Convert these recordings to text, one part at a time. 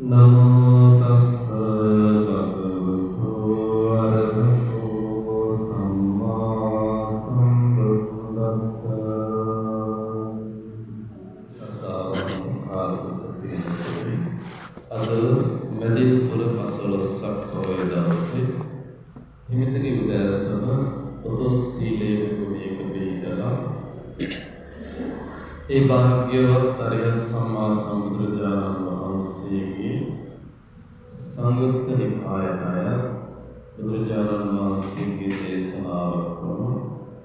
නමෝ තස්ස භගවතු අරහතෝ සම්මා සම්බුද්දස්ස අද මෙදිපුර පසළොස්වක පොහොය දවසේ හිමිතගේ උදෑසන උතුම් සීලයක ගුණයක පිහිටලා ඒ භාග්‍යවත් අරිහත් සම්මා සම්බුදුරජාණන් වහන්සේගේ සංයුක්ත නිකායය බුදුරජාණන් වහන්සේගේ දේශනාවක් වන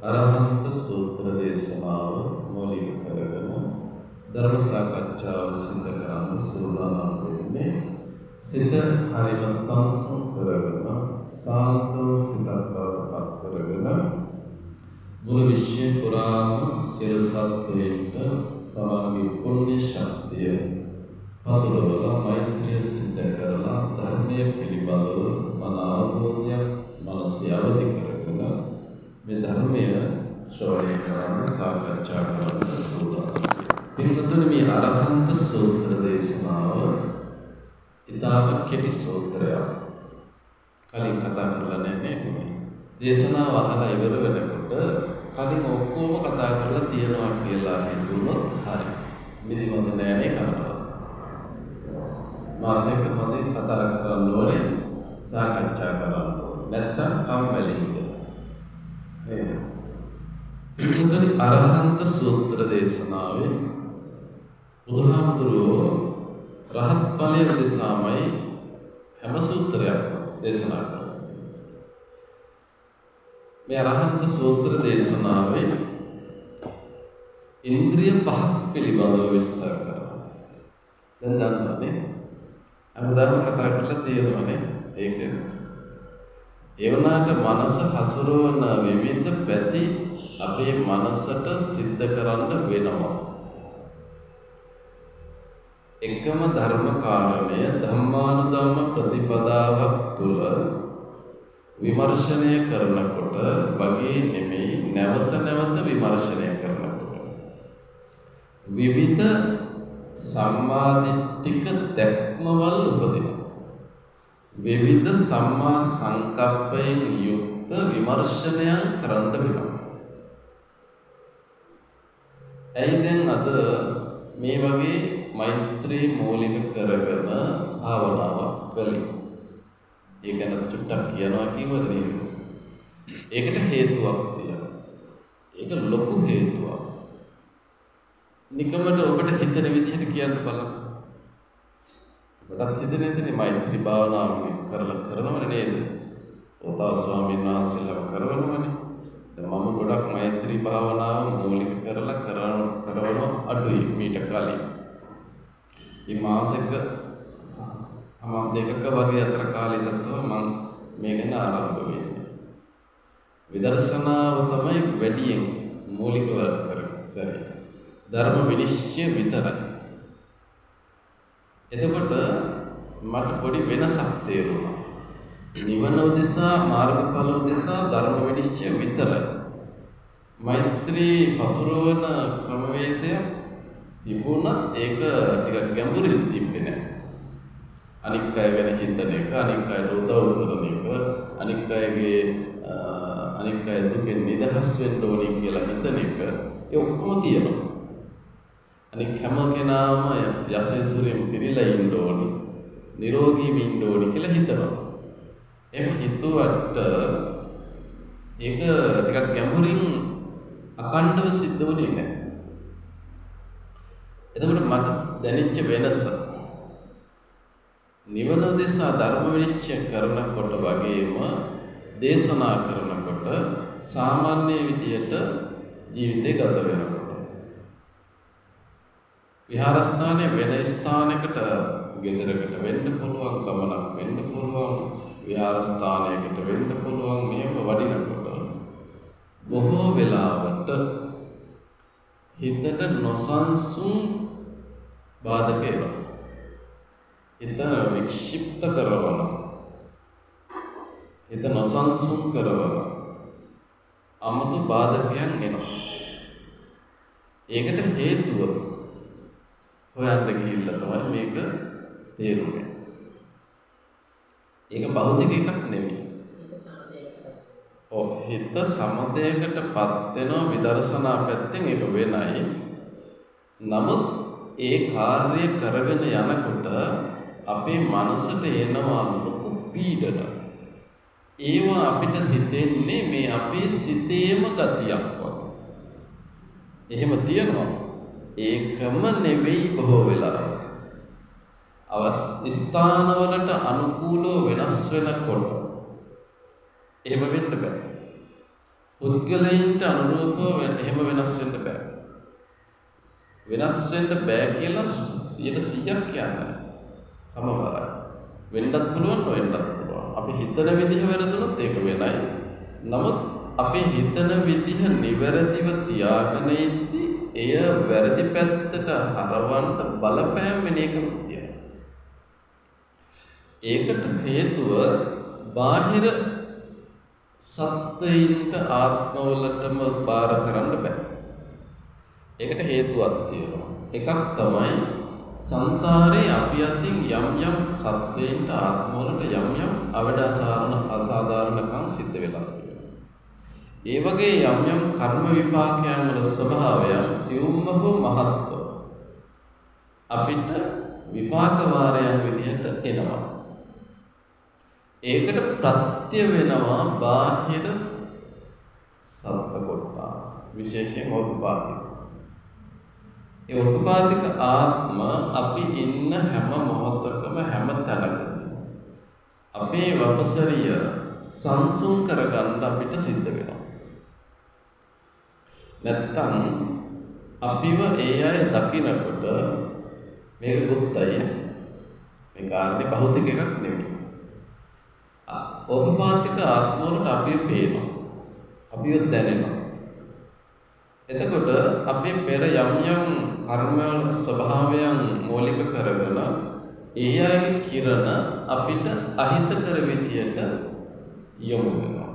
අරහන්ත සූත්‍ර දේශනාව මූලික කරගෙන ධර්ම සාකච්ඡාව සිදු කරන්න සූදානම් වෙන්නේ. සිත හරිම සංසුන් කරගෙන සාන්තව සිතක් බවට පත් කරගෙන මුළු විශ්වය පුරාම සියලු සත්වයින්ට තමන්ගේ පුණ්‍ය ශක්තිය පතුරවලා මෛත්‍රිය සිද්ධ කරලා ධර්මයේ පිළිබඳව මන අවබෝධයක් මනසේ අවදි කරගෙන මේ ධර්මය ශ්‍රවණය කරන සාකච්ඡා කරන සූදානම්. පින්වතුනි, මේ අරහන්ත සූත්‍ර දේශනාව ඉතාම කෙටි සූත්‍රයක්. කලින් කතා කරලා නැහැ මේ දේශනාව අහලා ඉවර වෙනකොට කලින් ඔක්කොම කතා කරලා තියනවා කියලා හිතුනොත් හරි. මිදිමත නෑ නේ කතාව. මාත් එක්ක හොඳින් කතා කරන්න ඕනේ, සාකච්ඡා කරන්න ඕනේ. නැත්තම් කම්මැලි හිතෙනවා. නේද? අරහන්ත සූත්‍ර දේශනාවේ බුදුහාමුදුරුවෝ රහත් ඵලය දෙසාමයි හැම සූත්‍රයක් දේශනා කරන්නේ. මේ අරහන්ත සූත්‍ර දේශනාවේ ඉන්ද්‍රිය පහක් පිළිබඳව විස්තර කරනවා. දැන් දන්නවනේ, අනුධර්ම කතා කරලා තියෙනවනේ. ඒක ඒ වුණාට මනස හසුරවන විවිධ පැති අපේ මනසට සිද්ධ කරන්න වෙනවා. එකම ධර්ම කාරණය ධම්මානුධම්ම ප්‍රතිපදාවක් තුළ විමර්ශනය කරනකොට වගේ නෙමෙයි, නැවත නැවත විමර්ශනය කරනකොට විවිධ සම්මාදිට්ඨික දැක්මවල උපදිනවා. විවිධ සම්මා සංකප්පයෙන් යුක්ත විමර්ශනයන් කරන්න වෙනවා. ඇයි දැන් අද මේ වගේ මෛත්‍රී මූලික කරගෙන භාවනාවක් කළේ? ඒක ගැන චුට්ටක් කියනවා කිව්වද නේද? ඒකට හේතුවක් තියෙනවා. ඒක ලොකු හේතුවක්. නිකමට ඔබට හිතෙන විදිහට කියන්න බලන්න. ඔබට හිතෙන්නේ මෛත්‍රී භාවනාව කරනවනේ නේද? ඔතව ස්වාමීන් වහන්සේලා කරනවනේ. දැන් මම ගොඩක් මෛත්‍රී භාවනාව මූලික කරලා කරන අඩුයි මීට කලින්. මේ මාසෙක දෙකක වගේ අතර කාලයකට මම මේ ගැන ආරම්භ වෙන්නේ. විදර්ශනාව තමයි වැඩියෙන් මූලිකව කරන්නේ. ධර්ම විනිශ්චය විතරයි. එතකොට මට පොඩි වෙනසක් තේරුණා. නිවන උදෙසා, මාර්ගඵල උදෙසා ධර්ම විනිශ්චය විතරයි. මෛත්‍රී පතුරවන ක්‍රමවේදය තිබුණා. ඒක ටිකක් ගැඹුරින් තිබ්බේ නැහැ. අනික් අය ගැන හිතන එක, අනික් අයට උදව් කරන එක, අනික් අය දුකෙන් නිදහස් වෙන්න ඕනේ කියලා හිතන එක, ඒ ඔක්කොම තියෙනවා. අනික් හැම කෙනාම යසෙන්සුරෙන් පිරීලා ඉන්න ඕනේ, නිරෝගීව ඉන්න ඕනේ කියලා හිතනවා. එහෙම හිතුවට ඒක ටිකක් ගැඹුරින් අකණ්ඩව සිද්ධ වෙන්නේ නැහැ. එතකොට මට දැනෙච්ච වෙනස, නිවන දෙසා ධර්ම විනිශ්චය කරනකොට වගේම දේශනා කරනකොට සාමාන්‍ය විදියට ජීවිතය ගත වෙනකොට විහාරස්ථානයේ වෙන ස්ථානයකට, ගෙදරකට වෙන්න පුළුවන්, ගමනක් වෙන්න පුළුවන්, විහාරස්ථානයකට වෙන්න පුළුවන්. මෙහෙම වඩිනකොට බොහෝ වෙලාවට හිතට නොසන්සුන් බාධක එනවා. හිත වික්ෂිප්ත කරවන, හිත නොසන්සුන් කරවන අමුතු බාධකයන් එනවා. ඒකට හේතුව හොයන්න ගිහිල්ලා තමයි මේක තේරුනේ. ඒක භෞතික එකක් නෙමෙයි. ඔව් හිත සමතයකටපත් වෙනවා විදර්ශනා පැත්තෙන් ඒක වෙනයි. නමුත් ඒ කාර්යය කරගෙන යනකොට අපේ මනසට එනවා ලොකු පීඩන. ඒවා අපිට හිතෙන්නේ මේ අපේ සිතේම ගතියක් වගේ. එහෙම තියෙනවා. ඒකම නෙවෙයි බොහෝ වෙලාවට. ස්ථානවලට අනුකූලව වෙනස් වෙනකොට එහෙම වෙන්න බෑ. පුද්ගලයන්ට අනුරූපව එහෙම වෙනස් වෙන්න බෑ. වෙනස් වෙන්න බෑ කියලා 100% කියන්නේ සමවරයි. වෙන්නත් පුළුවන් නොවෙන්නත් පුළුවන්. අපි හිතන විදිහ වැරදුනොත් ඒක වෙනයි. නමුත් අපි හිතන විදිහ නිවැරදිව තියාගෙන ඉද්දි එය වැරදි පැත්තට හරවන්න බලපෑම් වෙන එක තියෙනවා. ඒකට හේතුව බාහිර සත්ත්වයින්ට ආත්මවලටම බාර කරන්න බෑ. ඒකට හේතුවක් තියෙනවා. එකක් තමයි සංසාරේ අපි අතින් යම් යම් සත්ත්වයින්ට ආත්මවලට යම් යම් අසාධාරණකම් සිද්ධ වෙලා තියෙනවා. ඒ වගේ යම් යම් කර්ම විපාකයන් වල ස්වභාවයන් සියුම්ම හෝ මහත්ව අපිට විපාක වාරයන් විදිහට එනවා. ඒකට ප්‍රත්‍ය වෙනවා බාහිර සත්ත්ව කොටස් විශේෂයෙන් ඕපපාතික. ඒ ඕපපාතික ආත්ම අපි ඉන්න හැම මොහොතකම හැම තැනකදී අපේ වපසරිය සංසුන් කරගන්න අපිට සිද්ධ වෙනවා. නැත්තම් අපිව ඒ අය දකිනකොට මේක ගුප්තය. මේ කාරණේ භෞතික එකක් නෙමෙයි. ඕපපාතික ආත්මවලට අපිව පේනවා. අපිව දැනෙනවා. එතකොට අපේ පෙර යම් යම් කර්මවල ස්වභාවයන් මූලික කරගෙන ඒ අයගේ කිරණ අපිට අහිතකර විදියට යොමු වෙනවා.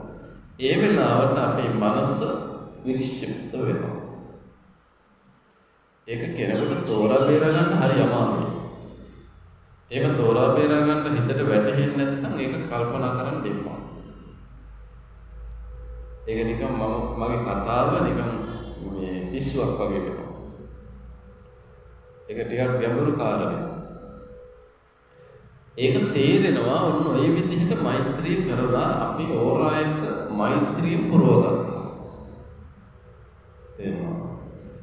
ඒ වෙලාවට අපේ මනස වික්ෂිප්ත වෙනවා. ඒක කෙනෙකුට තෝරා බේර ගන්න හරි අමාරුයි. එහෙම තෝරා බේර ගන්න හිතට වැටහෙන්නේ නැත්නම් ඒක කල්පනා කරන්න දෙපා. ඒක නිකන් මගේ කතාව නිකන් මේ පිස්සුවක් වගේ වෙනවා. ඒක ටිකක් ගැඹුරු කාරණයක්. ඒක තේරෙනවා ඔන්න ඔය විදිහට මෛත්‍රී කරලා අපි ඕරායක මෛත්‍රිය පුරවගත්තා. තේරුණා?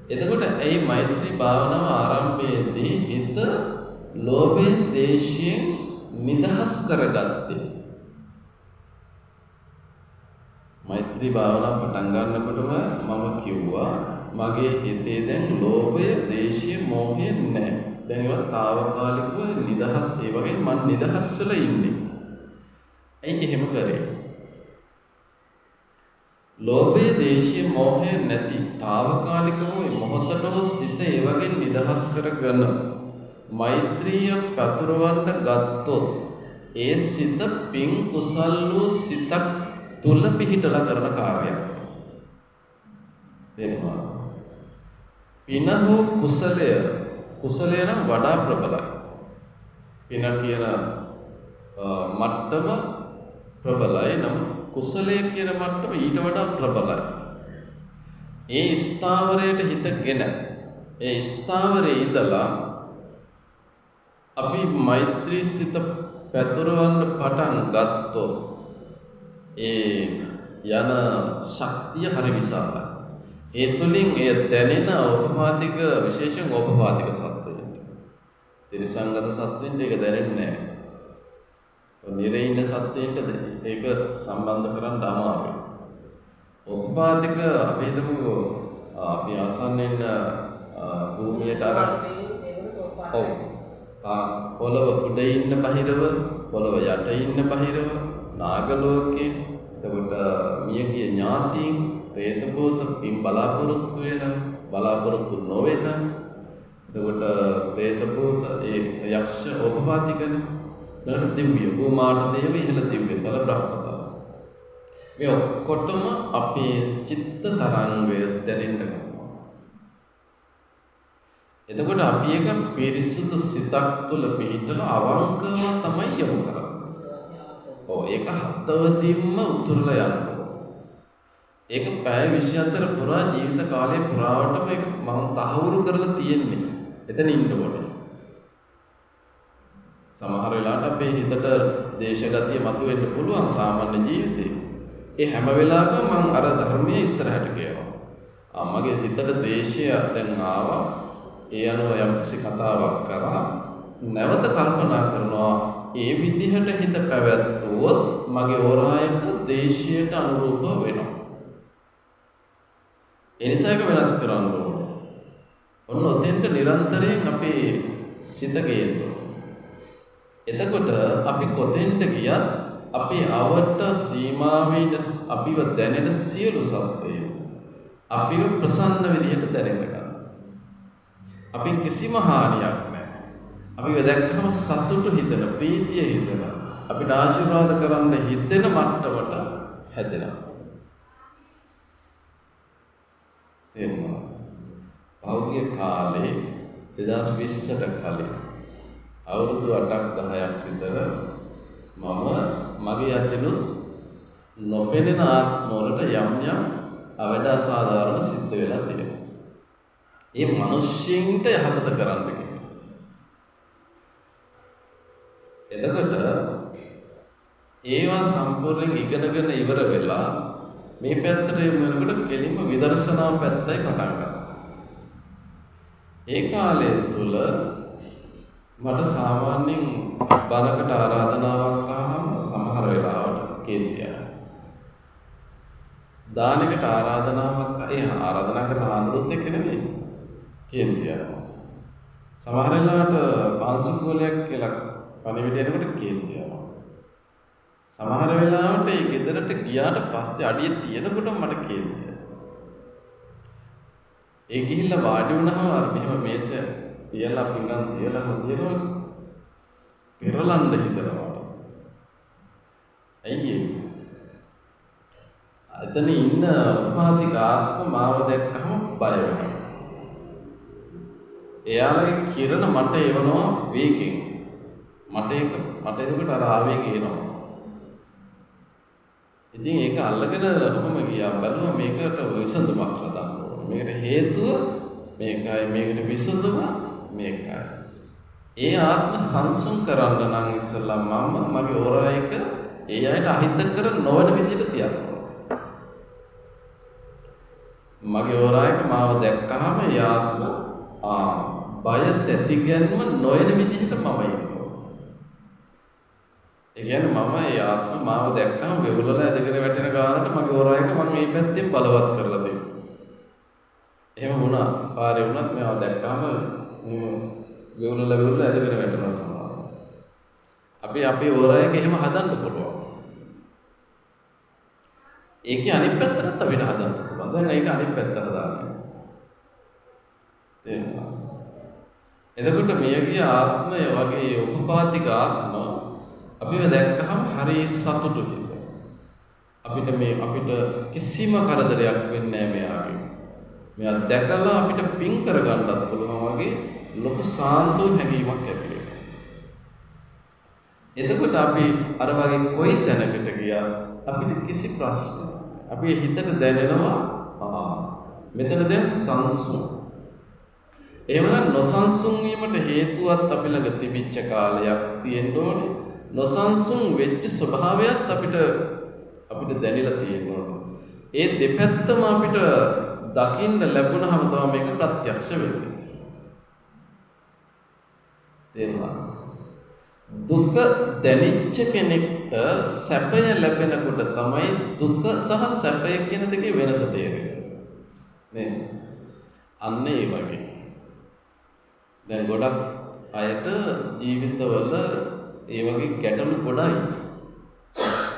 එතකොට ඒ මෛත්‍රී භාවනාව ආරම්භයේදී හිත ලෝභයෙන් දේශයෙන් නිදහස් කරගත්තේ. මෛත්‍රී භාවනාව පටන් ගන්නකොටම මම කිව්වා මගේ හිතේ දැන් ලෝභය, දේශය, මෝහය නැහැ. දැන් ඒවා తాවකාලිකව නිදහස් ඒ වගේ මම නිදහස් වෙලා ඉන්නේ. ඇයි එහෙම කරේ? ලෝභය, දේශය, මෝහය නැති తాවකාලිකව මොහොතට සිත ඒ වගේ නිදහස් කරගෙන මෛත්‍රිය පතුරවන්න ගත්තොත් ඒ සිත පින් කුසල් වූ සිතක් තුල පිහිටලා කරන කාර්යයක්. තේරුණා? පින හෝ කුසලය නම් වඩා ප්‍රබලයි. පින කියන මට්ටම ප්‍රබලයි නම් කුසලය කියන මට්ටම ඊට වඩා ප්‍රබලයි. ඒ ස්ථාවරයට හිතගෙන ඒ ස්ථාවරයේ ඉඳලා අපි මෛත්‍රී සිත පැතුරවන්න පටන් ගත්තොත් ඒ යන ශක්තිය හරි විශාලයි. ඒ තුලින් එය දැනෙන ඕපපාතික විශේෂයෙන් ඕපපාතික සත්වයන්ට. ත්‍රිසංගත සත්වයන්ට ඒක දැනෙන්නේ නැහැ. නිරේ ඉන්න සත්වයන්ට ඒක සම්බන්ධ කරන්න අමාරුයි. ඕපපාතික අපි හිතමු අපි ආසන්නෙන් භූමියට අර ඔව් පොළව උඩ ඉන්න බහිරව පොළව යට ඉන්න බහිරව නාග ලෝකේ එතකොට මියගිය ඥාතීන් പ്രേත භූත පින් බලාපොරොත්තු වෙන බලාපොරොත්තු නොවන එතකොට പ്രേත භූත ඒ යක්ෂ ඕපපාතිකනේ නේද දිව්‍ය භූමාට දේව ඉහළ දිව්‍ය තල බ්‍රහ්මතල මේ ඔක්කොටම අපේ චිත්ත තරංගය දැනෙන්න ගන්නවා. එතකොට අපි එක පිරිසුදු සිතක් තුළ පිහිටලා අවංකව තමයි යොමු කරන්නේ. ඔව් ඒක හත්වතින්ම උතුරලා යනවා. ඒක පැය 24 පුරා ජීවිත කාලය පුරාවටම ඒක මම තහවුරු කරලා තියෙන්නේ. එතන ඉන්න ඕනේ. සමහර වෙලාවට අපේ හිතට දේශගතිය මතුවෙන්න පුළුවන් සාමාන්‍ය ජීවිතේ. ඒ හැම වෙලාවකම මම අර ධර්මයේ ඉස්සරහට ගියා. මගේ හිතට දේශය දැන් ආවා. ඒ අනුව යම්කිසි කතාවක් කරා නැවත කල්පනා කරනවා ඒ විදිහට හිත පැවැත්වුවොත් මගේ ඕරායක දේශයට අනුරූපව වෙනවා. ඒ නිසා ඒක වෙනස් කරන්න ඕනේ. ඔන්න ඔතෙන්ට නිරන්තරයෙන් අපේ සිත ගේන්න ඕනේ. එතකොට අපි කොතෙන්ට ගියත් අපි අවට සීමාවෙන් අපිව දැනෙන සියලු සත්‍යය අපිව ප්‍රසන්න විදිහට දැනෙන්න ගන්නවා. අපි කිසිම හානියක් නැහැ. අපිව දැක්කම සතුටු හිතන, ප්‍රීතිය හිතන, අපිට ආශිර්වාද කරන්න හිතෙන මට්ටමට හැදෙනවා. තේරුණා? පෞද්ගලික කාලේ 2020ට කලින් අවුරුදු 8ක් 10ක් විතර මම මගේ අතනුත් නොපෙනෙන ආත්මවලට යම් අවඩ අසාධාරණ සිද්ධ වෙලා තියෙනවා. ඒ මිනිස්සුන්ට යහපත කරන්න කියලා. එතකොට ඒවා සම්පූර්ණයෙන් ඉගෙනගෙන ඉවර වෙලා මේ පැත්තට යනකොට කෙලින්ම විදර්ශනා පැත්තයි පටන් ගත්තා. ඒ කාලය තුල මට සාමාන්‍යයෙන් බණකට ආරාධනාවක් ආවම සමහර වෙලාවට කේන්තියක්. දානකට ආරාධනාවක් ආරාධනා කරන ආන්දරුත් එක්ක නෙමෙයි කේන්තියක්. සමහර වෙලාවට පාංශුකෝලයක් කියලා පණිවිඩ එනකොට කේන්තියක්. සමහර වෙලාවට ඒ ගෙදරට ගියාට පස්සේ අඩිය තියෙනකොට මට කේන්තියක්. ඒ ගිහිල්ලා වාඩි වුණාම අර මෙහෙම මේස තියලා පිඟන් තියලා හොදිනවා පෙරලන්න හිතනවා. ඇයි ඒ? එතන ඉන්න උපාධික ආත්ම මාව දැක්කම බය වෙනවා. එයාලගේ කිරණ මට එවනවා වේගෙන්. මට එතකොට අර ආවේගය එනවා. ඉතින් ඒක අල්ලගෙන ඔහොම ගියා බලුවා මේකට විසඳුමක් හදන්න ඕනේ. මේකට හේතුව මේකයි, මේකට විසඳුම මේකයි. ඒ ආත්ම සංසුන් කරන්න නම් ඉස්සෙල්ලා මම මගේ ඕරායක ඒ අයට අහිත කර නොවන විදිහට තියන්න. මගේ ඕරායක මාව දැක්කහම ඒ ආත්ම බය තැතිගැන්ම නොවන විදිහට මම ඉන්නවා. ඒ කියන්නේ මම ඒ ආත්ම මාව දැක්කහම වෙවුලලා ඇදගෙන වැටෙන ගානට මගේ ඕරායක මම මේ පැත්තෙන් බලවත් කරලා දෙනවා. එහෙම වුණා. පාරේ වුණත් මේවා දැක්කහම වෙවුලලා ඇදගෙන වැටෙනවා සමහරවල්. අපි අපේ ඕරායක එහෙම හදන්න පුළුවන්. ඒකේ අනිත් පැත්තට අපිට හදන්න පුළුවන්. දැන් ඒක අනිත් පැත්තට දාන්න. තේරුණා? එතකොට මියගිය ආත්මය වගේ උපපාතික ආත්ම අපිව දැක්කහම හරි සතුටුයි. අපිට කිසිම කරදරයක් වෙන්නේ නැහැ මෙයාගේ. මෙයා දැකලා අපිට පින් කරගන්නත් පුළුවන් වගේ ලොකු සාන්තු හැඟීමක් ඇති වෙනවා. එතකොට අපි අර වගේ කොයි තැනකට ගියා අපිට කිසි ප්‍රශ්නයක්. අපේ හිතට දැනෙනවා මෙතන දැන් සංසුන්. එහෙමනම් නොසන්සුන් වීමට හේතුවත් අපි ළඟ තිබිච්ච කාලයක් තියෙන්න ඕනේ. නොසන්සුන් වෙච්ච ස්වභාවයත් අපිට දැනෙලා තියෙනවා. ඒ දෙපැත්තම අපිට දකින්න ලැබුණාම තමයි මේක ප්‍රත්‍යක්ෂ වෙන්නේ. තේරුණා? දුක දැනෙච්ච කෙනෙක්ට සැපය ලැබෙනකොට තමයි දුක සහ සැපය කියන දෙකේ වෙනස තේරෙන්නේ. නේද? අන්න ඒ වගේ. දැන් ගොඩක් අයට ජීවිතවල ඒ වගේ ගැටලු ගොඩයි.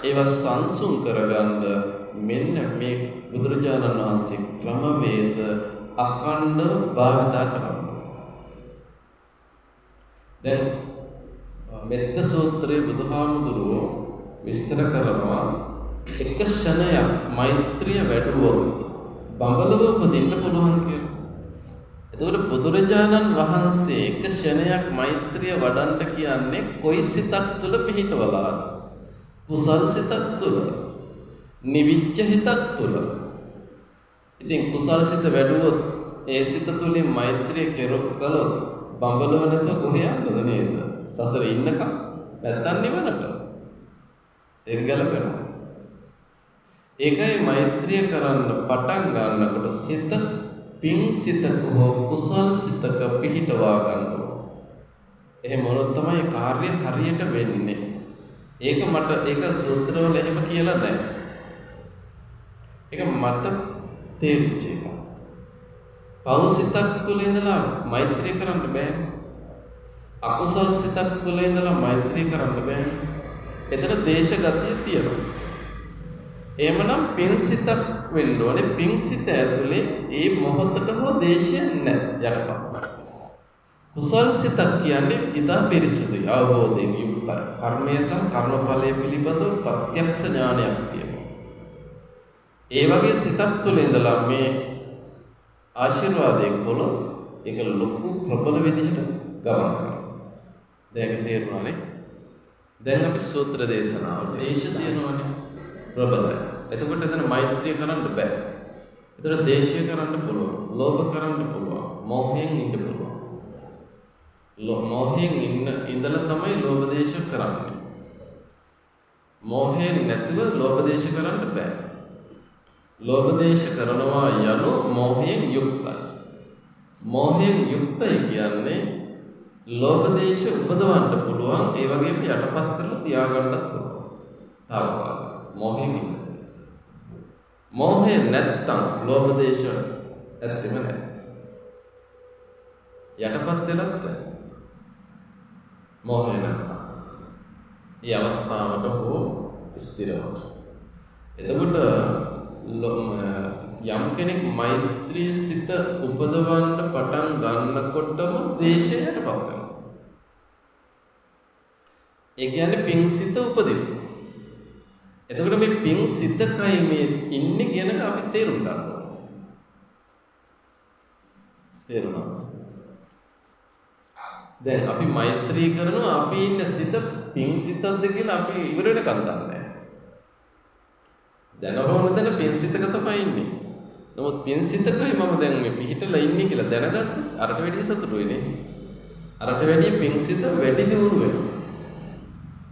ඒවා සංසුන් කරගන්න මෙන්න මේ බුදුරජාණන් වහන්සේ ක්‍රමවේද අඛණ්ඩව භාවිතා කරනවා. දැන් මෙත්ත සූත්‍රයේ බුදුහාමුදුරුවෝ විස්තර කරනවා එක ක්ෂණයක් මෛත්‍රිය වැඩුවොත් බඹලව උපදින්න පුළුවන් කියලා. එතකොට බුදුරජාණන් වහන්සේ එක ක්ෂණයක් මෛත්‍රිය වඩන්න කියන්නේ කොයි සිතක් තුළ පිහිටවලාද? කුසල් සිතක් තුළ, නිවිච්ච හිතක් තුළ. ඉතින් කුසල් සිත වැඩුවොත් ඒ සිත තුළින් මෛත්‍රිය කළොත් බඹලව නැතුව කොහේ යන්නද නේද? සසරේ ඉන්නකම් නැත්තම් නිවනට. ඒක ගැලපෙනවා. ඒකයි මෛත්‍රිය කරන්න පටන් ගන්නකොට සිත පිං සිතක හෝ කුසල් සිතක පිහිටවා ගන්නවා. එහෙම වුණොත් තමයි කාර්ය හරියට වෙන්නේ. ඒක සූත්‍රවල එහෙම කියලා නැහැ. ඒක මට තේරිච්ච එක. පව් සිතක් තුළ ඉඳලා මෛත්‍රිය කරන්න බෑනේ. අකුසල් සිතක් තුළ ඉඳලා මෛත්‍රිය කරන්න බෑනේ. එතන දේශ ගතිය තියෙනවා. එහෙමනම් පින් සිතක් වෙන්න ඕනේ. පින් සිත ඇතුලේ ඒ මොහොතට හෝ දේශය නැහැ යටපත්. කුසල් සිතක් කියන්නේ ඉතා පිරිසිදුයි, අවබෝධයෙන් යුක්තයි. කර්මය සහ කර්මඵලය පිළිබඳව ප්‍රත්‍යක්ෂ ඥානයක් තියෙනවා. ඒ වගේ සිතක් තුළ ඉඳලා මේ ආශිර්වාදයෙන් කළොත් ඒක ලොකු ප්‍රබල විදිහට ගමන් කරනවා. දැන් ඒක තේරුණානේ. දැන් අපි සූත්‍ර දේශනාවල දේශ තියෙනවානේ ප්‍රබලයි. එතකොට එතන මෛත්‍රිය කරන්න බෑ. එතන දේශය කරන්න පුළුවන්, ලෝභ කරන්න පුළුවන්, මෝහයෙන් ඉන්න පුළුවන්. මෝහයෙන් ඉඳලා තමයි ලෝභ දේශ කරන්නේ. මෝහයෙන් නැතුව ලෝභ දේශ කරන්න බෑ. ලෝභ දේශ කරනවා යනු මෝහයෙන් යුක්තයි. මෝහයෙන් යුක්තයි කියන්නේ ලෝභ දේශ උපදවන්න පුළුවන්, ඒ වගේම යටපත් කරලා තියාගන්නත් පුළුවන්. තාවකාලික මෝහයෙන් ඉන්න. මෝහය නැත්තම් ලෝභ දේශ ඇත්තෙම නැහැ. යටපත් වෙලත් මෝහය නැත්තම්. මේ අවස්ථාවට හෝ ස්ථිරව. එතකොට යම් කෙනෙක් මෛත්‍රී සිත උපදවන්න පටන් ගන්නකොටම දේශය යටපත් වෙනවා. ඒ කියන්නේ පිං සිත උපදිනවා. එතකොට මේ පිං සිතකයි මේ ඉන්නේ කියන එක අපි තේරුම් ගන්න ඕනේ. තේරුණා? දැන් අපි මෛත්‍රී කරනවා, අපි ඉන්න සිත පිං සිතක්ද කියලා අපි ඉවර වෙනකන් දන්නේ නැහැ. දැන් හොම දැන පිං සිතක තමයි ඉන්නේ. නමුත් පිං සිතකයි මම දැන් මේ පිහිටලා ඉන්නේ කියලා දැනගත්තොත් අරට වැඩිය සතුටු වෙන්නේ. අරට වැඩිය පිං සිත වැඩි දියුණු වෙනවා.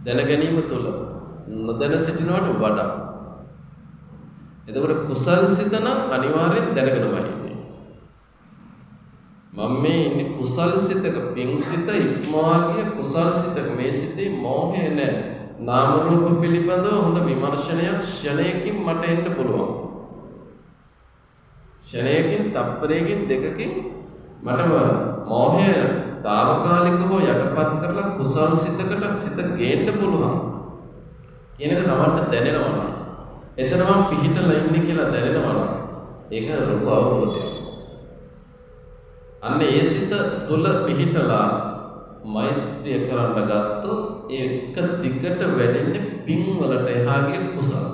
දැන ගැනීම තුළ නොදැන සිටිනවට වඩා. එතකොට කුසල් සිත නම් අනිවාර්යෙන් දැනගෙනමයි ඉන්නේ. මම මේ ඉන්නේ කුසල් සිතක, පිං සිත ඉක්මවා ගිය කුසල් සිතක. මේ සිතේ මෝහය නැහැ. නාම රූප පිළිබඳව හොඳ විමර්ශනයක් ක්ෂණයකින් මට එන්න පුළුවන්. ක්ෂණයකින්, තප්පරයකින්, දෙකකින් මට මෝහය తాවකාලිකව යටපත් කරලා කුසල් සිතකට සිත ගේන්න පුළුවන්. කියන එක තමන්ට දැනෙනවා නම්, එතන මම පිහිටලා ඉන්නේ කියලා දැනෙනවා නම්, ඒක ලොකු අවබෝධයක්. අන්න ඒ සිත තුල පිහිටලා මෛත්‍රිය කරන්න ගත්තොත් ඒක දිගට වැඩෙන්නේ පින් වලට එහා ගිය කුසල.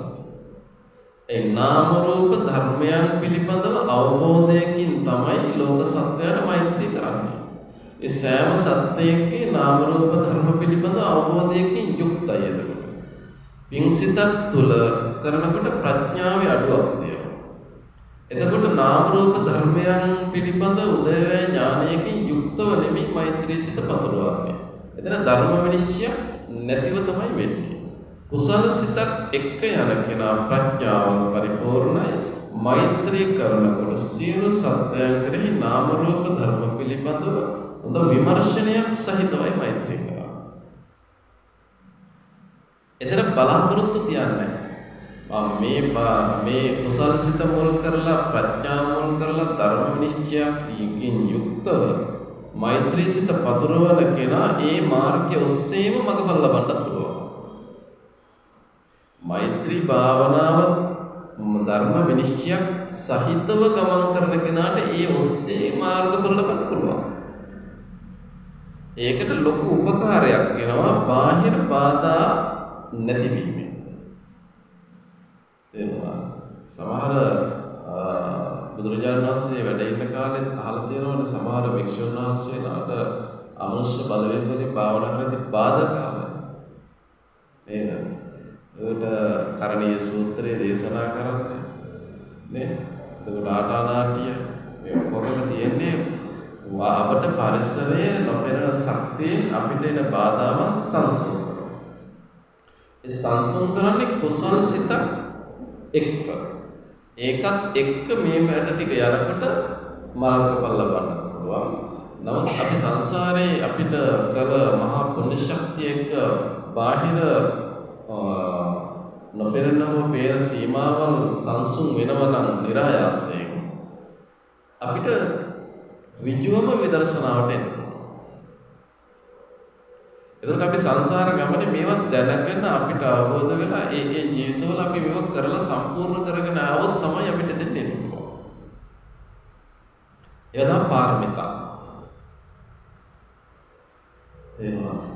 ඒ නාම රූප ධර්මයන් පිළිබඳව අවබෝධයකින් තමයි ලෝක සත්‍යයට මෛත්‍රී කරන්නේ. ඒ සෑම සත්‍යයකේ නාම රූප ධර්ම පිළිබඳව අවබෝධයකින් යුක්තයි. පිං සිතක් තුළ කරනකොට ප්‍රඥාවේ අඩුවක් තියෙනවා. එතකොට නාම රූප ධර්මයන් පිළිබඳ උදේවැය ඥානයකින් යුක්තව නෙමෙයි මෛත්‍රී සිත පතුරවන්නේ. එතන ධර්ම විනිශ්චය නැතිව තමයි වෙන්නේ. කුසල සිතක් එක්ක යන කෙනා ප්‍රඥාව පරිපූර්ණයි. මෛත්‍රී කරනකොට සියලු සත්‍යයන් කෙරෙහි නාම රූප ධර්ම පිළිබඳව හොඳ විමර්ශනයක් සහිතවයි මෛත්‍රී කරන්නේ. එතන බලාපොරොත්තු තියන්නේ මේ කුසල් සිත මුල් කරලා, ප්‍රඥා මුල් කරලා, ධර්ම විනිශ්චයකින් යුක්තව මෛත්‍රී සිත පතුරවන කෙනා ඒ මාර්ගය ඔස්සේම මඟපල ලබන්නත් පුළුවන්. මෛත්‍රී භාවනාව ධර්ම විනිශ්චයක් සහිතව ගමන් කරන කෙනාට ඒ ඔස්සේ මාර්ගඵල ලබන්න පුළුවන්. ඒකට ලොකු උපකාරයක් වෙනවා බාහිර බාධා නැතිවීම. තේරුණා? සමහර බුදුරජාණන් වහන්සේ වැඩ ඉන්න කාලෙත් අහලා තියෙනවනේ සමහර වික්ෂුන් වහන්සේලාට අමනුෂ්‍ය බලවේග වලින් භාවනා කරද්දී බාධක ආවා. නේද? ඒකට කරණීය සූත්‍රයේ දේශනා කරන්නේ නේ. ඒක ආටානාටිය මේ කොහොමද තියෙන්නේ? අපට පරිසරයේ නොපෙනෙන ශක්තියෙන් අපිට එන බාධාවන් සංසුන් කරනවා. ඒ සංසුන් කරන්නේ කුසල සිතක් එක්ක. ඒකත් එක්ක මේ වැඩ ටික යනකොට මාර්ගඵල ලබන්න පුළුවන්. නමුත් අපි සංසාරේ අපිට කළ මහා පුණ්‍ය ශක්තිය එක්ක බාහිර නොපෙනෙනව පේන සීමාවල් සංසුන් වෙනවා නම් નિરાයාසයෙන් අපිට විජුවම විදර්ශනාවට එන්න. එතකොට අපි සංසාර ගමනේ මේවත් දැනගෙන අපිට අවබෝධ වෙලා ඒ ජීවිතවල අපි මේක කරලා සම්පූර්ණ කරගෙන ආවොත් තමයි අපිට දෙන්නේ. ඒවා පාරමිතා.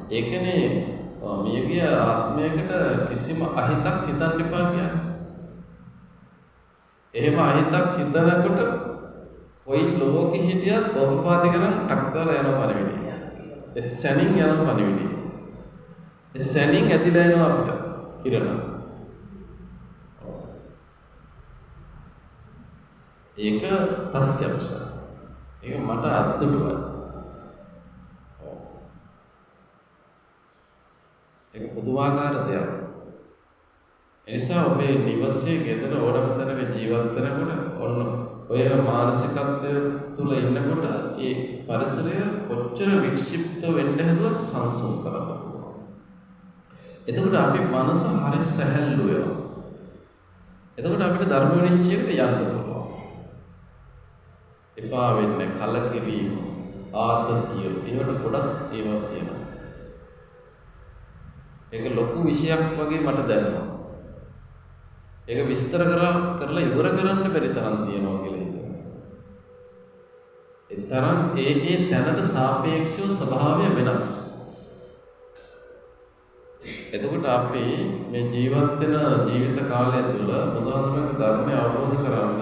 ඒකනේ මියගිය ආත්මයකට කිසිම අහිතක් හිතන්න එපා කියන්නේ. එහෙම අහිතක් හිතනකොට කොයි ලෝකෙ හිටියත් ඕපපාති කරන් ටක් ගාලා යනවා පරිවිඩි. ඒ සැනින් යනවා පරිවිඩි. ඒ සැනින් ඇදිලා යනවා අපිට කිරණ. ඒක ප්‍රත්‍යක්ෂයි. ඒක මට අත්දුටුවයි. ඒක පුදුමාකාර දෙයක්. එනිසා ඔබේ නිවසේ ගෙදර ඕනම තැනක ජීවත් වෙනකොට ඔන්න ඔය මානසිකත්වය තුල ඉන්නකොට ඒ පරිසරය කොච්චර වික්ෂිප්ත වෙන්න හැදුවත් සංසුන් කරන්න පුළුවන්. එතකොට අපේ මනස හරි සැහැල්ලු වෙනවා. එතකොට අපිට ධර්ම විනිශ්චයකට යන්න පුළුවන්. එපා වෙන්නේ කලකිරීම, ආතතිය, ඒවට ගොඩක් ඒවා තියෙනවා. ඒක ලොකු විෂයක් වගේ මට දැනෙනවා. ඒක විස්තර කරලා ඉවර කරන්න බැරි තරම් තියෙනවා කියලා හිතෙනවා. ඒ තරම් ඒ තැනට සාපේක්ෂව ස්වභාවය වෙනස්. එතකොට අපි මේ ජීවත් වෙන ජීවිත කාලය තුළ බුදුහාමුදුරන්ගේ ධර්මය අවබෝධ කරගන්න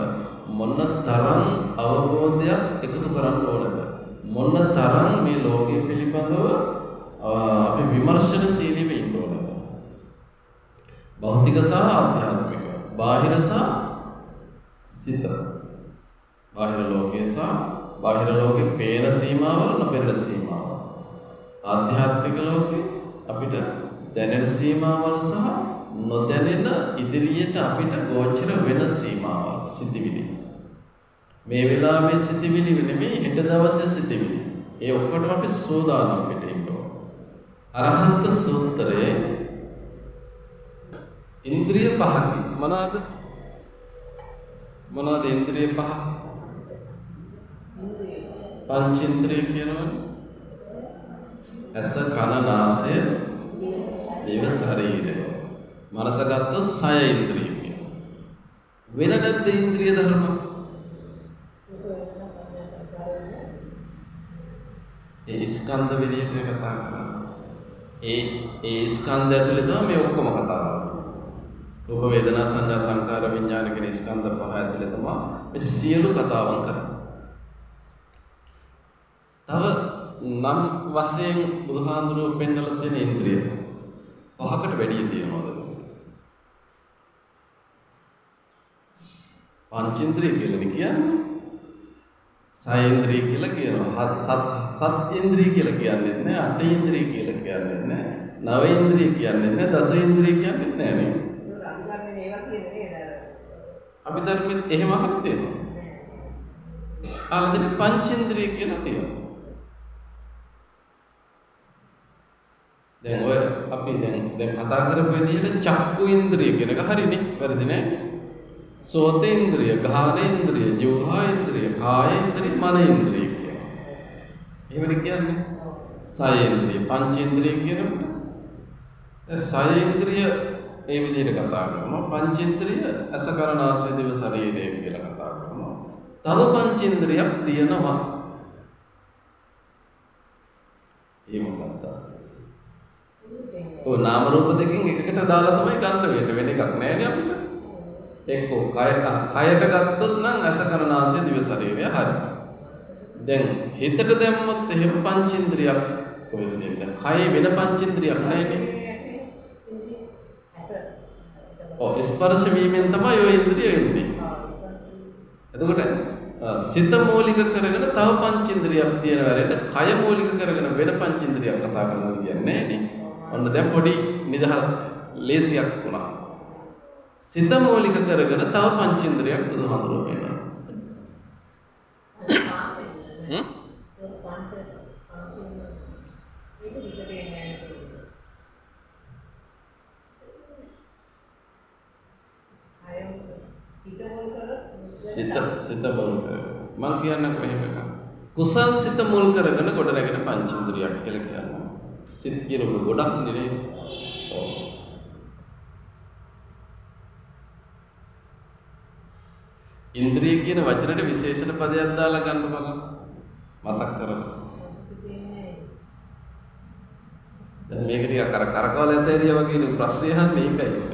මොන තරම් අවබෝධයක් එකතු කරන්න ඕනද? මොන තරම් මේ ලෝකය පිළිබඳව අපි විමර්ශනශීලීව ඉන්න ඕනද? භෞතික සහ ආධ්‍යාත්මික, බාහිර සහ සිත. බාහිර ලෝකයේ සහ බාහිර ලෝකේ පේන සීමාවල නොපෙනෙන සීමාවල්. ආධ්‍යාත්මික ලෝකේ අපිට දැනෙන සීමාවල් සහ නොදැනෙන ඉදිරියට අපිට ගෝචර වෙන සීමාවල් සිතිවිලි. මේ වෙලාවේ සිතිවිලි නෙමෙයි හෙට දවසේ සිතිවිලි. ඒ ඔක්කොටම අපි සෝදානම් පිට ඉන්න ඕන. අරහන්ත සූත්‍රයේ ඉන්ද්‍රිය පහකි. මොනවාද ඉන්ද්‍රිය පහ? පංචේන්ද්‍රිය කියනවනේ. ඇස, කන, නාසය, දිව, ශරීරය. මනස ගත්තොත් සය ඉන්ද්‍රිය කියනවා. වෙන නැද්ද ඉන්ද්‍රිය ධර්ම? ඒ ස්කන්ධ විදියට කතා කරන්නේ. ඒ ස්කන්ධ ඇතුලේ තමයි මේ ඔක්කොම කතා කරන්නේ. රූප, වේදනා, සංඥා, සංකාර, විඥාන කියන ස්කන්ධ පහ ඇතුලේ තමයි මේ සියලු කතාවන් කරන්නේ. තව නම් වශයෙන් බුදුහාඳුරුවෝ පෙන්නලා තියෙන ඉන්ද්‍රිය පහකට වැඩි තියෙනවද? පංචේන්ද්‍රිය කියලා කියන්නේ. සයේන්ද්‍රිය කියලා කියනවා. සත් ඉන්ද්‍රිය කියලා කියන්නේ නැහැ. අටේන්ද්‍රිය කියලා කියන්නේ නැහැ. නවේන්ද්‍රිය කියන්නේ නැහැ. දසේන්ද්‍රිය කියන්නේ නැහැ නේ. අපි ධර්මෙත් එහෙම අහලා තියෙනවා. ආලෙන් පංචේන්ද්‍රිය කියලා තියෙනවා. දැන් ඔය අපි දැන් කතා කරපු විදිහට චක්කු ඉන්ද්‍රිය කියන එක හරිනේ. වැරදි නෑ. සෝතේන්ද්‍රිය, ගාහනේන්ද්‍රිය, ජීවහාේන්ද්‍රිය, කායේන්ද්‍රිය, මනේන්ද්‍රිය කියනවා. එහෙමද කියන්නේ? සයේන්ද්‍රිය, පංචේන්ද්‍රිය කියනකොට සයේන්ද්‍රිය ඒ විදිහට කතා කරනවා. පංචේන්ද්‍රිය අස කන නාසය දිව ශරීරය කියලා කතා කරනවා. තව පංචේන්ද්‍රියක් තියෙනවා. ඒ මොකක්ද? ඔය නාම රූප දෙකෙන් එකකට දාලා තමයි ගන්න වෙන්නේ. වෙන එකක් නෑනේ අපිට. එක්කෝ කයට ගත්තොත් නම් ඇස කන නාසය දිව ශරීරය හරි. දැන් හිතට දැම්මොත් එහෙම පංචේන්ද්‍රියක් කොහෙද දෙන්නේ? කය වෙන පංචේන්ද්‍රියක් නැහැනේ. ස්පර්ශ වීමෙන් තමයි ඔය ඉන්ද්‍රිය එන්නේ. එතකොට සිත මූලික කරගෙන තව පංචේන්ද්‍රියක් තියෙන වෙලෙට කය මූලික කරගෙන වෙන පංචේන්ද්‍රියක් කතා කරනවා කියන්නේ නෑනේ. ඔන්න දැන් පොඩි නිදහස් ලේසියක් වුණා. සිත මූලික කරගෙන තව පංචේන්ද්‍රියක් බුදුහාමුදුරුවෝ කියනවා. සිත මුල් කරගෙන මම කියන්න කොහෙම එකක් කුසල් සිත මුල් කරගෙන ගොඩ නැගෙන පංචේන්ද්‍රියක් කියලා කියනවා. සිත් කියන ගොඩක් නෙනේ. ඉන්ද්‍රිය කියන වචනයට විශේෂණ පදයක් දාලා ගන්න බලන්න. මතක් කරගන්න. දැන් මේක ටික කරකවල ඇතේරිය වගේ ප්‍රශ්නය අහන්නේ ඒකයි.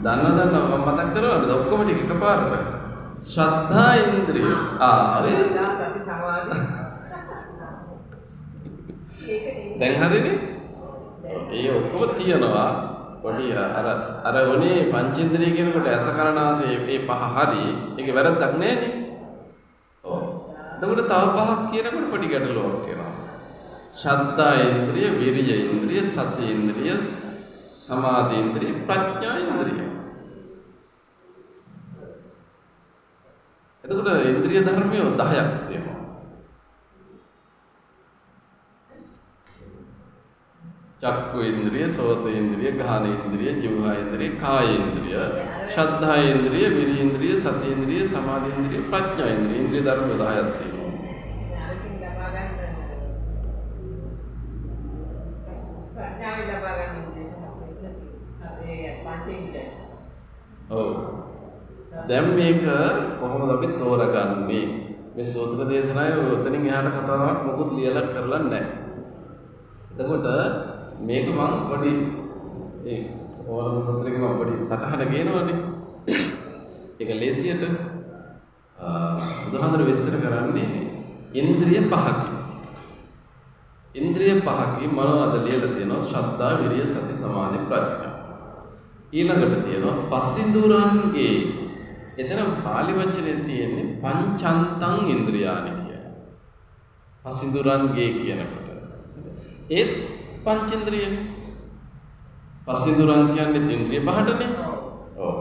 දන්න මම මතක් කරවන්නද ඔක්කොම ටික එකපාරට. ශ්‍රද්ධා ඉන්ද්‍රිය. සති සමාධි. දැන් හරිනේ? ඒ ඔක්කොම තියනවා. පොඩි අර උනේ පංචේන්ද්‍රිය කියනකොට ඇස කන නාසය මේ පහ හරි. ඒකේ වැරද්දක් නෑනේ. ඔව්. එතකොට තව පහක් කියනකොට පොඩි ගැටලුවක් එනවා. ශ්‍රද්ධා ඉන්ද්‍රිය, විරිය ඉන්ද්‍රිය, සති ඉන්ද්‍රිය, සමාධි ඉන්ද්‍රිය, ප්‍රඥා ඉන්ද්‍රිය. එතකොට ඉන්ද්‍රිය ධර්මය 10ක් තියෙනවා. චක්කු ඉන්ද්‍රිය, සෝත ඉන්ද්‍රිය, ගාහන ඉන්ද්‍රිය, ජීවහා ඉන්ද්‍රිය, කාය ඉන්ද්‍රිය, ශ්‍රද්ධා ඉන්ද්‍රිය, විරිය ඉන්ද්‍රිය, සති ඉන්ද්‍රිය, සමාධි ඉන්ද්‍රිය, ප්‍රඥා ඉන්ද්‍රිය. ඉන්ද්‍රිය ධර්මය 10ක් තියෙනවා. ඔව්. දැන් මේක කොහොමද අපි තෝරගන්නේ? මේ සූත්‍ර දේශනාවේ උතනින් එහාට කතාවක් මොකුත් ලියලා කරලා නැහැ. එතකොට මේක මම පොඩි ඒ ඕනම සූත්‍රයක මම පොඩි සටහන ගේනවනේ. ඒක ලේසියට උදාහරණ විස්තර කරන්නේ ඉන්ද්‍රිය පහකින්. ඉන්ද්‍රිය පහකින් මොනවද ලියලා තියෙනවා? ශ්‍රද්ධා, විරිය, සති, සමාධි, ප්‍රඥා. ඊළඟට තියෙනවා පසින්දුරන්ගේ. එතන පාලි වචනේ තියෙන්නේ පංචන්තං ඉන්ද්‍රියානි කියන. පසින්දුරන්ගේ කියනකොට ඒ පංචේන්ද්‍රියනේ. පසින්දුරන් කියන්නේ ඉන්ද්‍රිය පහටනේ. ඔව්.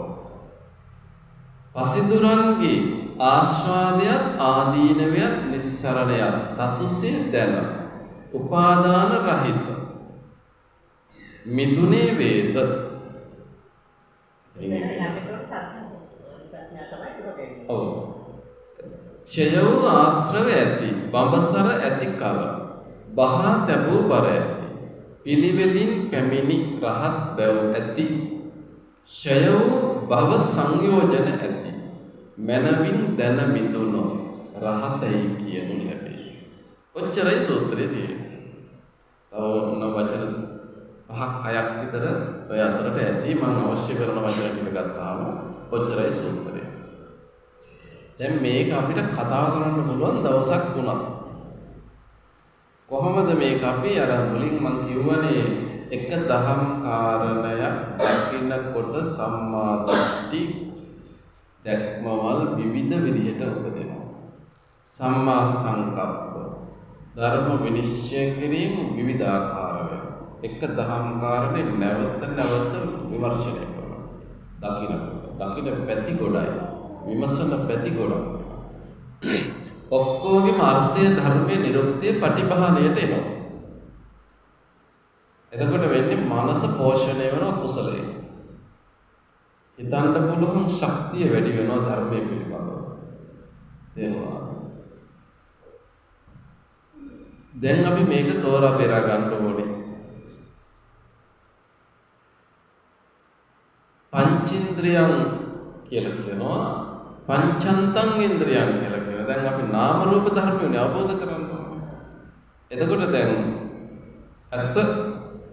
පසින්දුරන්ගේ ආස්වාදයක්, ආදීනවයක්, නිස්සරණයක් තතුසේ දැන උපාදාන රහිත මිදුනේ වේද. ඔව්. ක්ෂය වූ ආශ්‍රව ඇති, බඹසර ඇති කල, බහා තැබූ බර ඇති, පිළිවෙලින් පැමිණි රහත් බැව් ඇති, ක්ෂය වූ භව සංයෝජන ඇති, මනවින් දැන මිදුණු රහතයි කියනු ලැබේ. ඔච්චරයි සූත්‍රයේ තියෙන්නේ. තව ඔන්න වචන 5ක් 6ක් විතර ඔය අතරට ඇති. මම අවශ්‍ය කරන වචන ටික ගත්තාම ඔච්චරයි සූත්‍රය. දැන් මේක අපිට කතා කරන්න පුළුවන් දවසක් තුනක්. කොහොමද මේක අපි අර මුලින් මම කියවනේ එක දහම් කාරණයක් දකින්නකොට සම්මා දෘෂ්ටි දැක්මවල විවිධ විදිහට උපදිනවා. සම්මා සංකප්ප ධර්ම විනිශ්චය කිරීම විවිධ ආකාරවල එක දහම් කාරණේ නැවත නැවත විමර්ශනය කරනවා. දකින්න පැති ගොඩයි. විමසන පැති ගොඩක්. ඔක්කොගේම අර්ථය ධර්මයේ නිරුක්තිය පටිභාණයට එනවා. එතකොට වෙන්නේ මනස පෝෂණය වෙන කුසලයේ. හිතන්න පුළුවන් ශක්තිය වැඩි වෙනවා ධර්මයේ පිළිබඳව. තේරුණා? දැන් අපි මේක තෝරා බේරා ගන්න ඕනේ. පංචේන්ද්‍රයන් කියලා කියනවා පංචන්තං ඉන්ද්‍රියන් කියලා කියනවා. දැන් අපි නාම රූප ධර්මයනේ අවබෝධ කරගන්න ඕනේ. එතකොට දැන් ඇස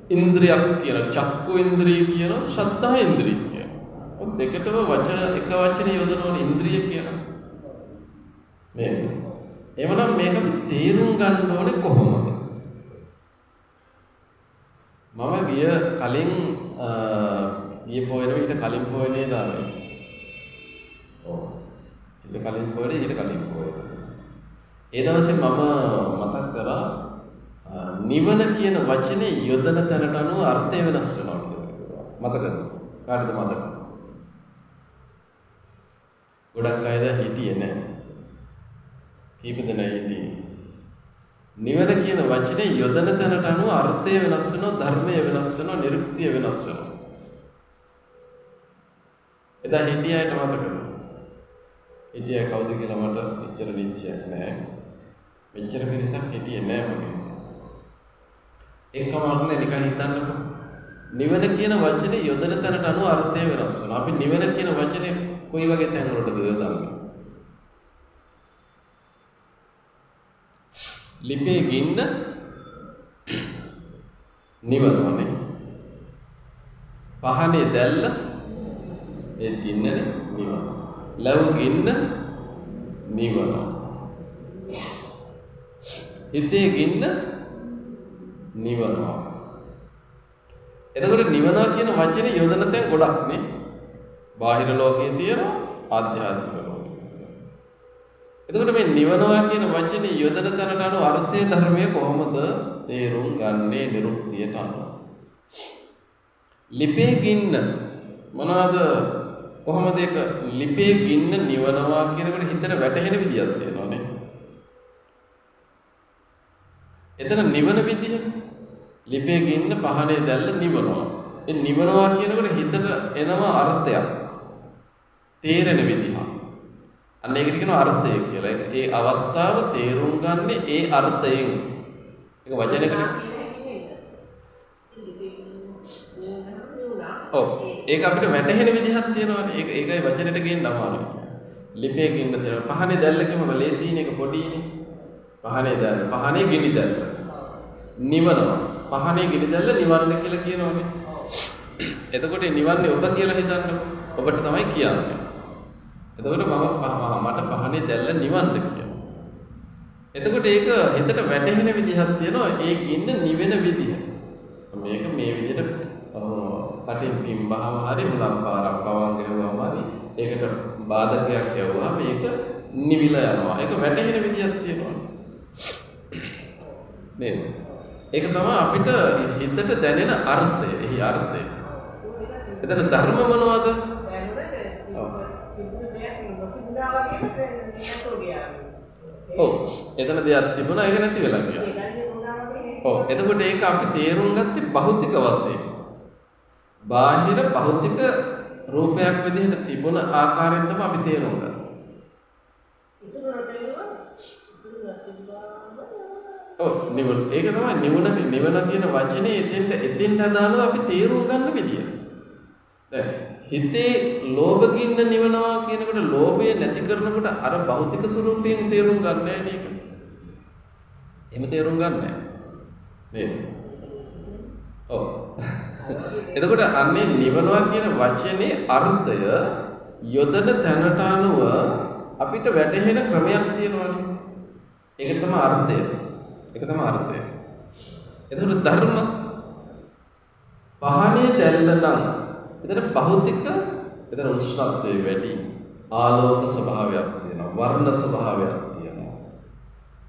ඉන්ද්‍රියක් කියන චක්කු ඉන්ද්‍රිය කියන ශ්‍රද්ධා ඉන්ද්‍රිය කියන. ඔය දෙකටම වචන එක වචනේ යොදනවනේ ඉන්ද්‍රිය කියන. නේද? එවනම් මේක තේරුම් ගන්න ඕනේ කොහොමද? මම කලින් පොයනේ ඊට කලින් පොයනේ දාන්නේ. ඔව්. ඊට කලින් පොයනේ ඊට කලින් පොයනේ. ඒ දවසේ මම මතක් කරා නිවන කියන වචනේ යොදන තැනට අනුව අර්ථය වෙනස් වෙනවා කියලා. මතකද? කාටද මතක? ගොඩක් අයද හිටියේ නැහැ. කීප දෙනා හිටියේ. නිවන කියන වචනේ යොදන තැනට අනුව අර්ථය වෙනස් වෙනවා, ධර්මය වෙනස් වෙනවා, නිරුක්තිය වෙනස් වෙනවා. එදා හිටියයිට මතකද? හිටියයි කවුද කියලා මට එච්චර නිශ්චයක් නැහැ. මෙච්චර පිරිසක් හිටියේ නැහැ මගේ. එක්කම අරගෙන නිකන් හිතන්නකො. නිවන කියන වචනේ යොදන තැනට අනුව අර්ථය වෙනස් වෙනවා. අපි නිවන කියන වචනේ කොයි වගේ තැන් වලටද යොදන්නේ? ලිපේ ගින්න නිවනෝනේ. පහනේ දැල්ල ඒ ගින්නනේ නිවන. ලව් ගින්න නිවන. හිතේ ගින්න නිවනවා. එතකොට නිවනවා කියන වචනේ යොදන තැන් ගොඩක් නේ. බාහිර ලෝකයේ තියෙනවා, ආධ්‍යාත්මික ලෝකයේ. එතකොට මේ නිවනවා කියන වචනේ යොදන තැනට අනුව අර්ථය ධර්මයේ කොහොමද තේරුම් ගන්නේ නිරුක්තියට අනුව? ලිපේ ගින්න මොනවාද? කොහොමද ඒක ලිපේ ගින්න නිවනවා කියනකොට හිතට වැටහෙන විදියක් තියෙනවානේ. එතන නිවන විදිය ලිපේ ගින්න පහනේ දැල්ල නිවනවා. ඒ නිවනවා කියනකොට හිතට එනවා අර්ථයක්. තේරෙන විදිහ. අන්න ඒකට කියනවා අර්ථය කියලා. ඒ අවස්ථාව තේරුම් ගන්න ඒ අර්ථයෙන්. ඒක වචනයකට. ඔව්. ඒක අපිට වැටහෙන විදිහක් තියෙනවානේ. ඒකයි වචනෙට ගේන්න අමාරුයි. ලිපේ ගින්න තියෙනවා. පහනේ දැල්ල කියම ලේසියිනේ ඒක පොඩිනේ. පහනේ දැල්ල. පහනේ ගිනි දැල්ල. නිවනවා. පහනේ ගිනි දැල්ල නිවන්න කියලා කියනවානේ. එතකොට නිවන්නේ ඔබ කියලා හිතන්නකො. ඔබට තමයි කියන්නේ. එතකොට මට පහනේ දැල්ල නිවන්න කියනවා. එතකොට ඒක හිතට වැටහෙන විදිහක් තියෙනවා. ඒ ගින්න නිවෙන විදිහ. මේක මේ විදිහට කටින් පිම්බහම හරි මුලක් පාරක් පවන් ගහුවාම හරි ඒකට බාධකයක් යවුවා මේක නිවිලා යනවා. ඒක වැටහෙන විදිහක් තියෙනවා. නේද? ඒක තමයි අපිට හිතට දැනෙන අර්ථය. එහි අර්ථය. එතන ධර්ම මොනවද? ඔව්. එතන දෙයක් තිබුණා ඒක නැති වෙලා ගියා. ඔව්. එතකොට ඒක අපි තේරුම් ගත්තේ භෞතික වශයෙන්. බාහිර භෞතික රූපයක් විදිහට තිබුණ ආකාරයෙන් තමයි අපි තේරුම් ගත්තේ. ඔව් නිවන. ඒක තමයි නිවන කියන වචනේ එතෙන්ට අදාළව අපි තේරුම් ගන්න විදිය. දැන් හිතේ ලෝභ ගින්න නිවනවා කියනකොට ලෝභය නැති කරනකොට අර භෞතික ස්වરૂපයෙන් තේරුම් ගන්න නැහැ නේද? එහෙම තේරුම් ගන්න නැහැ. නේද? ඔව්. එතකොට අන්නේ නිවනවා කියන වචනේ අර්ථය යොදන තැනට අනුව අපිට වැටහෙන ක්‍රමයක් තියෙනවානේ. ඒක තමයි අර්ථය. ඒක තමයි අර්ථය. එතකොට ධර්ම පහනේ දැල්ල නම් එතන භෞතික එතන උෂ්ණත්වයේ වැඩි ආලෝක ස්වභාවයක් තියෙනවා වර්ණ ස්වභාවයක් තියෙනවා.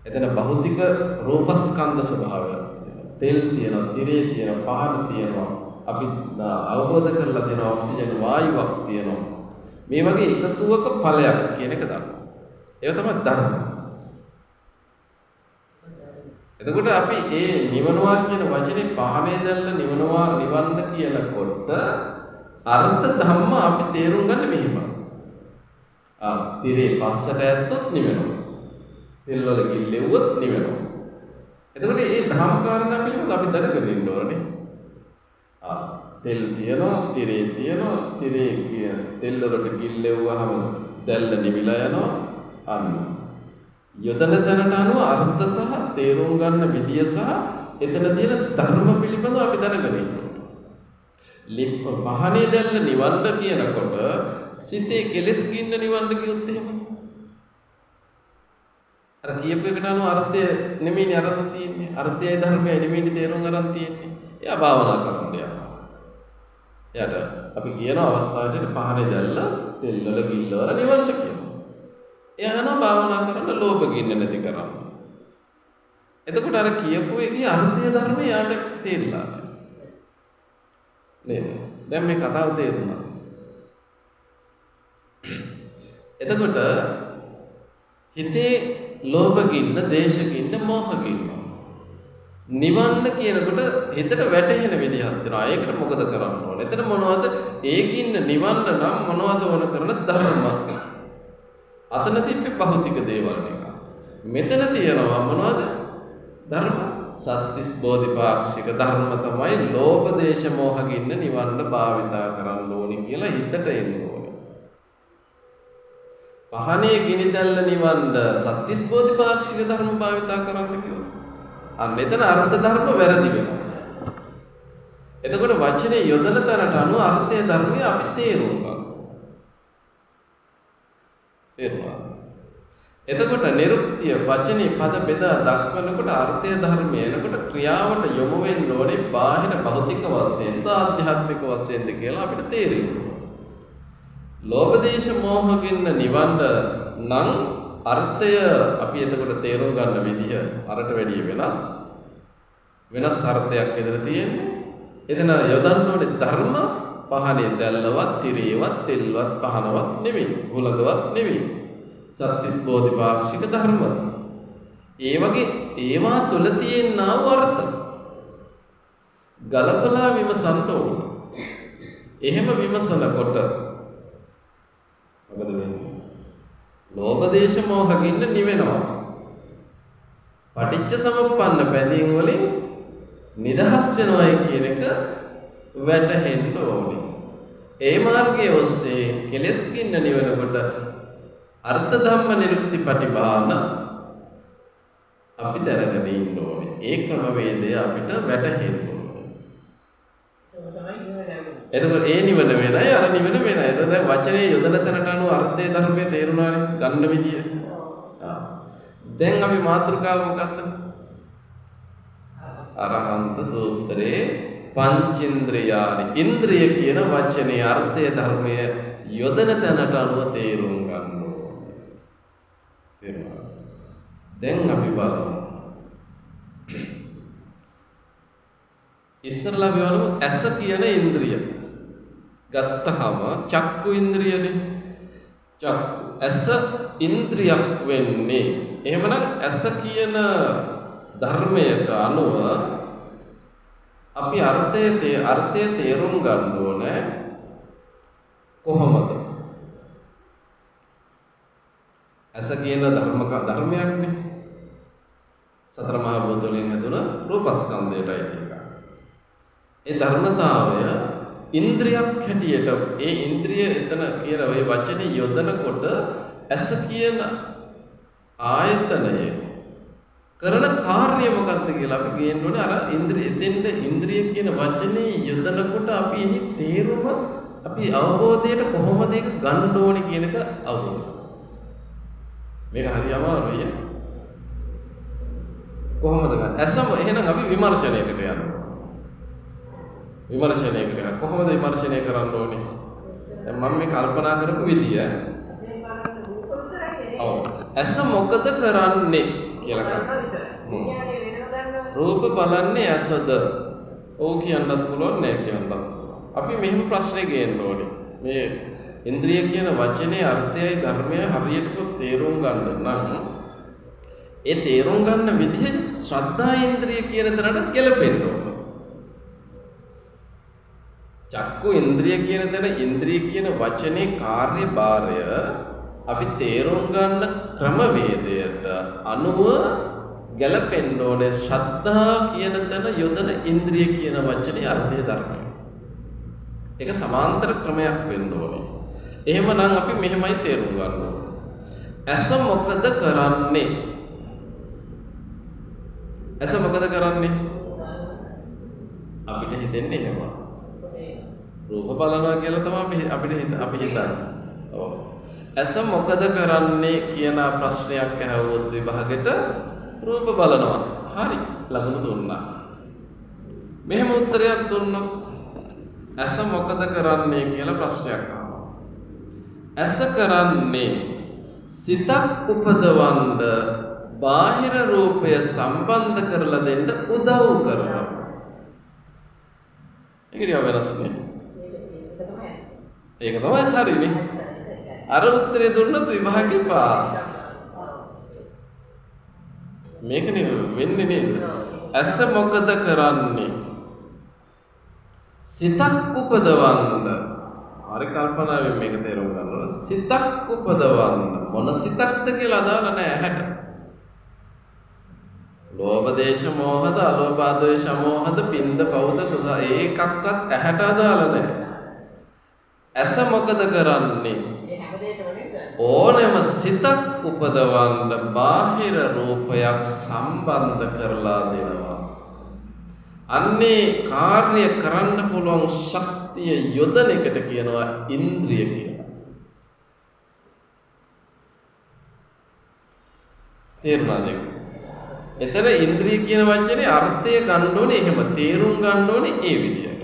එතන භෞතික රූපස්කන්ධ ස්වභාවයක් තියෙනවා. තෙල් තියෙනවා, තිරේ තියෙනවා, පහන තියෙනවා. අපි අවබෝධ කරලා තියෙන ඔක්සිජන් වායුවක් තියෙනවා. මේ වගේ එකතුවක ඵලයක් කියන එක දන්නවා. ඒක තමයි ධර්ම. එතකොට අපි මේ නිවනවා කියන වචනේ පහනේ දැල්ල නිවනවා නිවන්න කියනකොට අර්ථ ධම්ම අපි තේරුම් ගන්න මෙහෙම. තිරේ පස්සට ඇත්තොත් නිවෙනවා. තෙල් වල ගිල්ලෙව්වොත් නිවෙනවා. එතකොට මේ ධම්ම කාරණා පිළිබඳව අපි දැනගෙන ඉන්න ඕනේ. තෙල් තියෙනවා, තිරේ තියෙනවා, තිරේ කියන තෙල් වලට ගිල්ලෙව්වහම දැල්ල නිවිලා යනවා. අන්න යොදන තැනට අනුව අර්ථ සහ තේරුම් ගන්න විදිය සහ එතන තියෙන ධර්ම පිළිබඳව අපි දැනගෙන ඉන්නවා. පහනේ දැල්ල නිවන්න කියනකොට සිතේ කෙලස් ගින්න නිවන්න කියොත් එහෙම. අර කියපු එකට අනුව අර්ථය නෙමෙයිනේ අරන් තියෙන්නේ. අර්ථයයි ධර්මයයි නෙමෙයිනේ තේරුම් අරන් තියෙන්නේ. එයා භාවනා කරන්න යනවා. එයාට අපි කියන අවස්ථාවට පහනේ දැල්ල තෙල් වල ගිල්ල වල නිවන්න කියනවා. එයා යනවා භාවනා කරන්න ලෝභ ගින්න නැති කරන්න. එතකොට අර කියපු එකේ අර්ථය ධර්මය යාට තේරිලා නේද? දැන් මේ කතාව තේරුණා. එතකොට හිතේ ලෝභ ගින්න, දේශ ගින්න, මෝහ ගින්න නිවන්න කියනකොට හිතට වැටහෙන විදිහක් තියෙනවා. ඒකට මොකද කරන්න ඕනේ? එතන මොනවද? ඒ ගින්න නිවන්න නම් මොනවද වන කරන ධර්ම. අතන තිබ්බේ භෞතික දේවල් ටික. මෙතන තියෙනවා මොනවද? ධර්ම. සත්‍තිස් බෝධිපාක්ෂික ධර්ම තමයි ලෝභ දේශ මොහ ගින්න නිවන්න භාවිතා කරන්න ඕනේ කියලා හිතට එන්න ඕනේ. පහනේ ගිනි දැල්ල නිවන්න සත්‍තිස් බෝධිපාක්ෂික ධර්ම භාවිතා කරන්න කිව්වොත් අන්න එතන අර්ථ ධර්ම වැරදි වෙනවා. එතකොට වචනේ යොදන තැනට අනුව අර්ථය ධර්මය අපි තේරුම් ගන්නවා. තේරුණා? එතකොට නිරුක්තිය වචනේ පද බෙදා දක්වනකොට අර්ථය ධර්මය එනකොට ක්‍රියාවට යොමු වෙන්න ඕනේ බාහිර භෞතික වශයෙන්ද ආධ්‍යාත්මික වශයෙන්ද කියලා අපිට තේරෙනවා. ලෝභ දේශ මොහ ගින්න නිවන්න නම් අර්ථය අපි එතකොට තේරුම් ගන්න විදිහ අරට වැඩිය වෙනස් අර්ථයක් එතන තියෙන්නේ. එතන යොදන්න ඕනේ ධර්ම පහනේ දැල්ලවත්, තිරේවත්, තෙල්වත්, පහනවත් නෙවෙයි, හුලඟවත් නෙවෙයි. සත්‍තිස් බෝධිපාක්ෂික ධර්ම. ඒ වගේ ඒවා තුල තියෙනා අර්ථ ගලපලා විමසන්න ඕන. එහෙම විමසනකොට මොකද වෙන්නේ? ලෝභ දේශ මොහ ගින්න නිවෙනවා. පටිච්ච සමුප්පන්න පැදීම් වලින් නිදහස් වෙනවයි කියන එක වැටහෙන්න ඕනේ. ඒ මාර්ගයේ ඔස්සේ කෙලස් ගින්න නිවෙනකොට අර්ථ ධම්ම නිරුක්ති පටිභාන අපි දැනගෙන ඉන්න ඕනේ. ඒ ක්‍රමවේදය අපිට වැටහෙන්න ඕනේ. එතකොට ඒ නිවන වෙනයි අර නිවන වෙනයි. එතකොට දැන් වචනේ යොදන තැනට අනුව අර්ථයේ ධර්මයේ තේරුණානේ ගන්න විදිය. දැන් අපි මාතෘකාව මොකක්ද? අරහන්ත සූත්‍රයේ පංචේන්ද්‍රයානි ඉන්ද්‍රිය කියන වචනේ අර්ථයේ ධර්මයේ යොදන තැනට අනුව තේරුම් ගන්න. දැන් අපි බලමු. ඉස්සරලා අපි බලමු ඇස කියන ඉන්ද්‍රිය. ගත්තහම චක්කු ඉන්ද්‍රියනේ. චක්කු ඇස ඉන්ද්‍රියක් වෙන්නේ. එහෙමනම් ඇස කියන ධර්මයට අනුව අපි අර්ථය තේරුම් ගන්න ඕනේ කොහොමද? ඇස කියන ධර්මයක්නේ. සතර මහා භූත වලින් හැදුන රූපස්කන්ධයටයි තියෙන්නේ. ඒ ධර්මතාවය ඉන්ද්‍රියක් හැටියට ඒ ඉන්ද්‍රිය එතන කියන ওই වචනේ යොදනකොට ඇස කියන ආයතනය කරන කාර්යය මොකක්ද කියලා අපි කියන්න ඕනේ. අර ඉන්ද්‍රිය කියන වචනේ යොදනකොට අපි එහි තේරුම අපි අවබෝධයට කොහොමද ඒක ගන්න ඕනේ කියන එක අවබෝධ. මේක හරි අමාරුයි. කොහොමද ගන්න? ඇසම එහෙනම් අපි විමර්ශනයකට යනවා. කොහොමද විමර්ශනය කරන්න ඕනේ? දැන් මම මේ කල්පනා කරපු විදිය. ඔව්. ඇස මොකද කරන්නේ කියලා රූප බලන්නේ ඇසද? ඔව් කියන්නත් පුළුවන් නෑ කියන්නත් පුළුවන්. අපි මෙහෙම ප්‍රශ්නේ ගේන්න ඕනේ. මේ ඉන්ද්‍රිය කියන වචනේ අර්ථයයි ධර්මයයි හරියට තේරුම් ගන්න නම් ඒ තේරුම් ගන්න විදිහ ශ්‍රද්ධා ඉන්ද්‍රිය කියන තැනට ගැලපෙන්න ඕන. චක්කු ඉන්ද්‍රිය කියන තැන ඉන්ද්‍රිය කියන වචනේ කාර්යභාරය අපි තේරුම් ගන්න ක්‍රමවේදයට අනුව ගැලපෙන්න ඕනේ ශ්‍රද්ධා කියන තැන යොදන ඉන්ද්‍රිය කියන වචනේ අර්ථය ධර්මය. ඒක සමාන්තර ක්‍රමයක් වෙන්න ඕනේ. එහෙමනම් අපි මෙහෙමයි තේරුම් ගන්න ඕනේ. ඇස මොකද කරන්නේ? ඇස මොකද කරන්නේ? හිතෙන්නේ එහෙම. රූප බලනවා කියලා තමයි අපි හිතන්නේ. ඔව්. ඇස මොකද කරන්නේ කියන ප්‍රශ්නයක් ඇහුවොත් විභාගෙට රූප බලනවා. හරි. ලකුණු දුන්නා. මෙහෙම උත්තරයක් දුන්නොත් ඇස මොකද කරන්නේ කියලා ප්‍රශ්නයක් අහනවා. ඇස කරන්නේ සිතක් උපදවන්න බාහිර රූපය සම්බන්ධ කරලා දෙන්න උදව් කරනවා. ඒක වෙනස් නේ. ඒක තමයි හරිනේ. අර උත්තරේ දුන්නොත් විභාගේ පාස්. මේකනේ වෙන්නේ නේද? ඇස මොකද කරන්නේ? සිතක් උපදවන්න. හරි කල්පනාවෙන් මේක තේරුම් ගන්න ඕන. සිතක් උපදවන්න මොන සිතක්ද කියලා අදාළ නැහැ ඇහැට. ලෝභ දේශ මොහද අලෝභ ද්වේෂ මොහද පින්ද පෞද කුස ඒකක්වත් ඇහැට අදාළ නැහැ. ඇස මොකද කරන්නේ? ඕනෙම සිතක් උපදවන්න බාහිර රූපයක් සම්බන්ධ කරලා දෙනවා. අන්නේ කාර්ය කරන්න පුළුවන් ශක්තිය යොදන එකට කියනවා ඉන්ද්‍රිය කියලා. තේරුණාද? එතන ඉන්ද්‍රිය කියන වචනේ අර්ථය ගන්න ඕනේ එහෙම තේරුම් ගන්න ඕනේ ඒ විදිහට.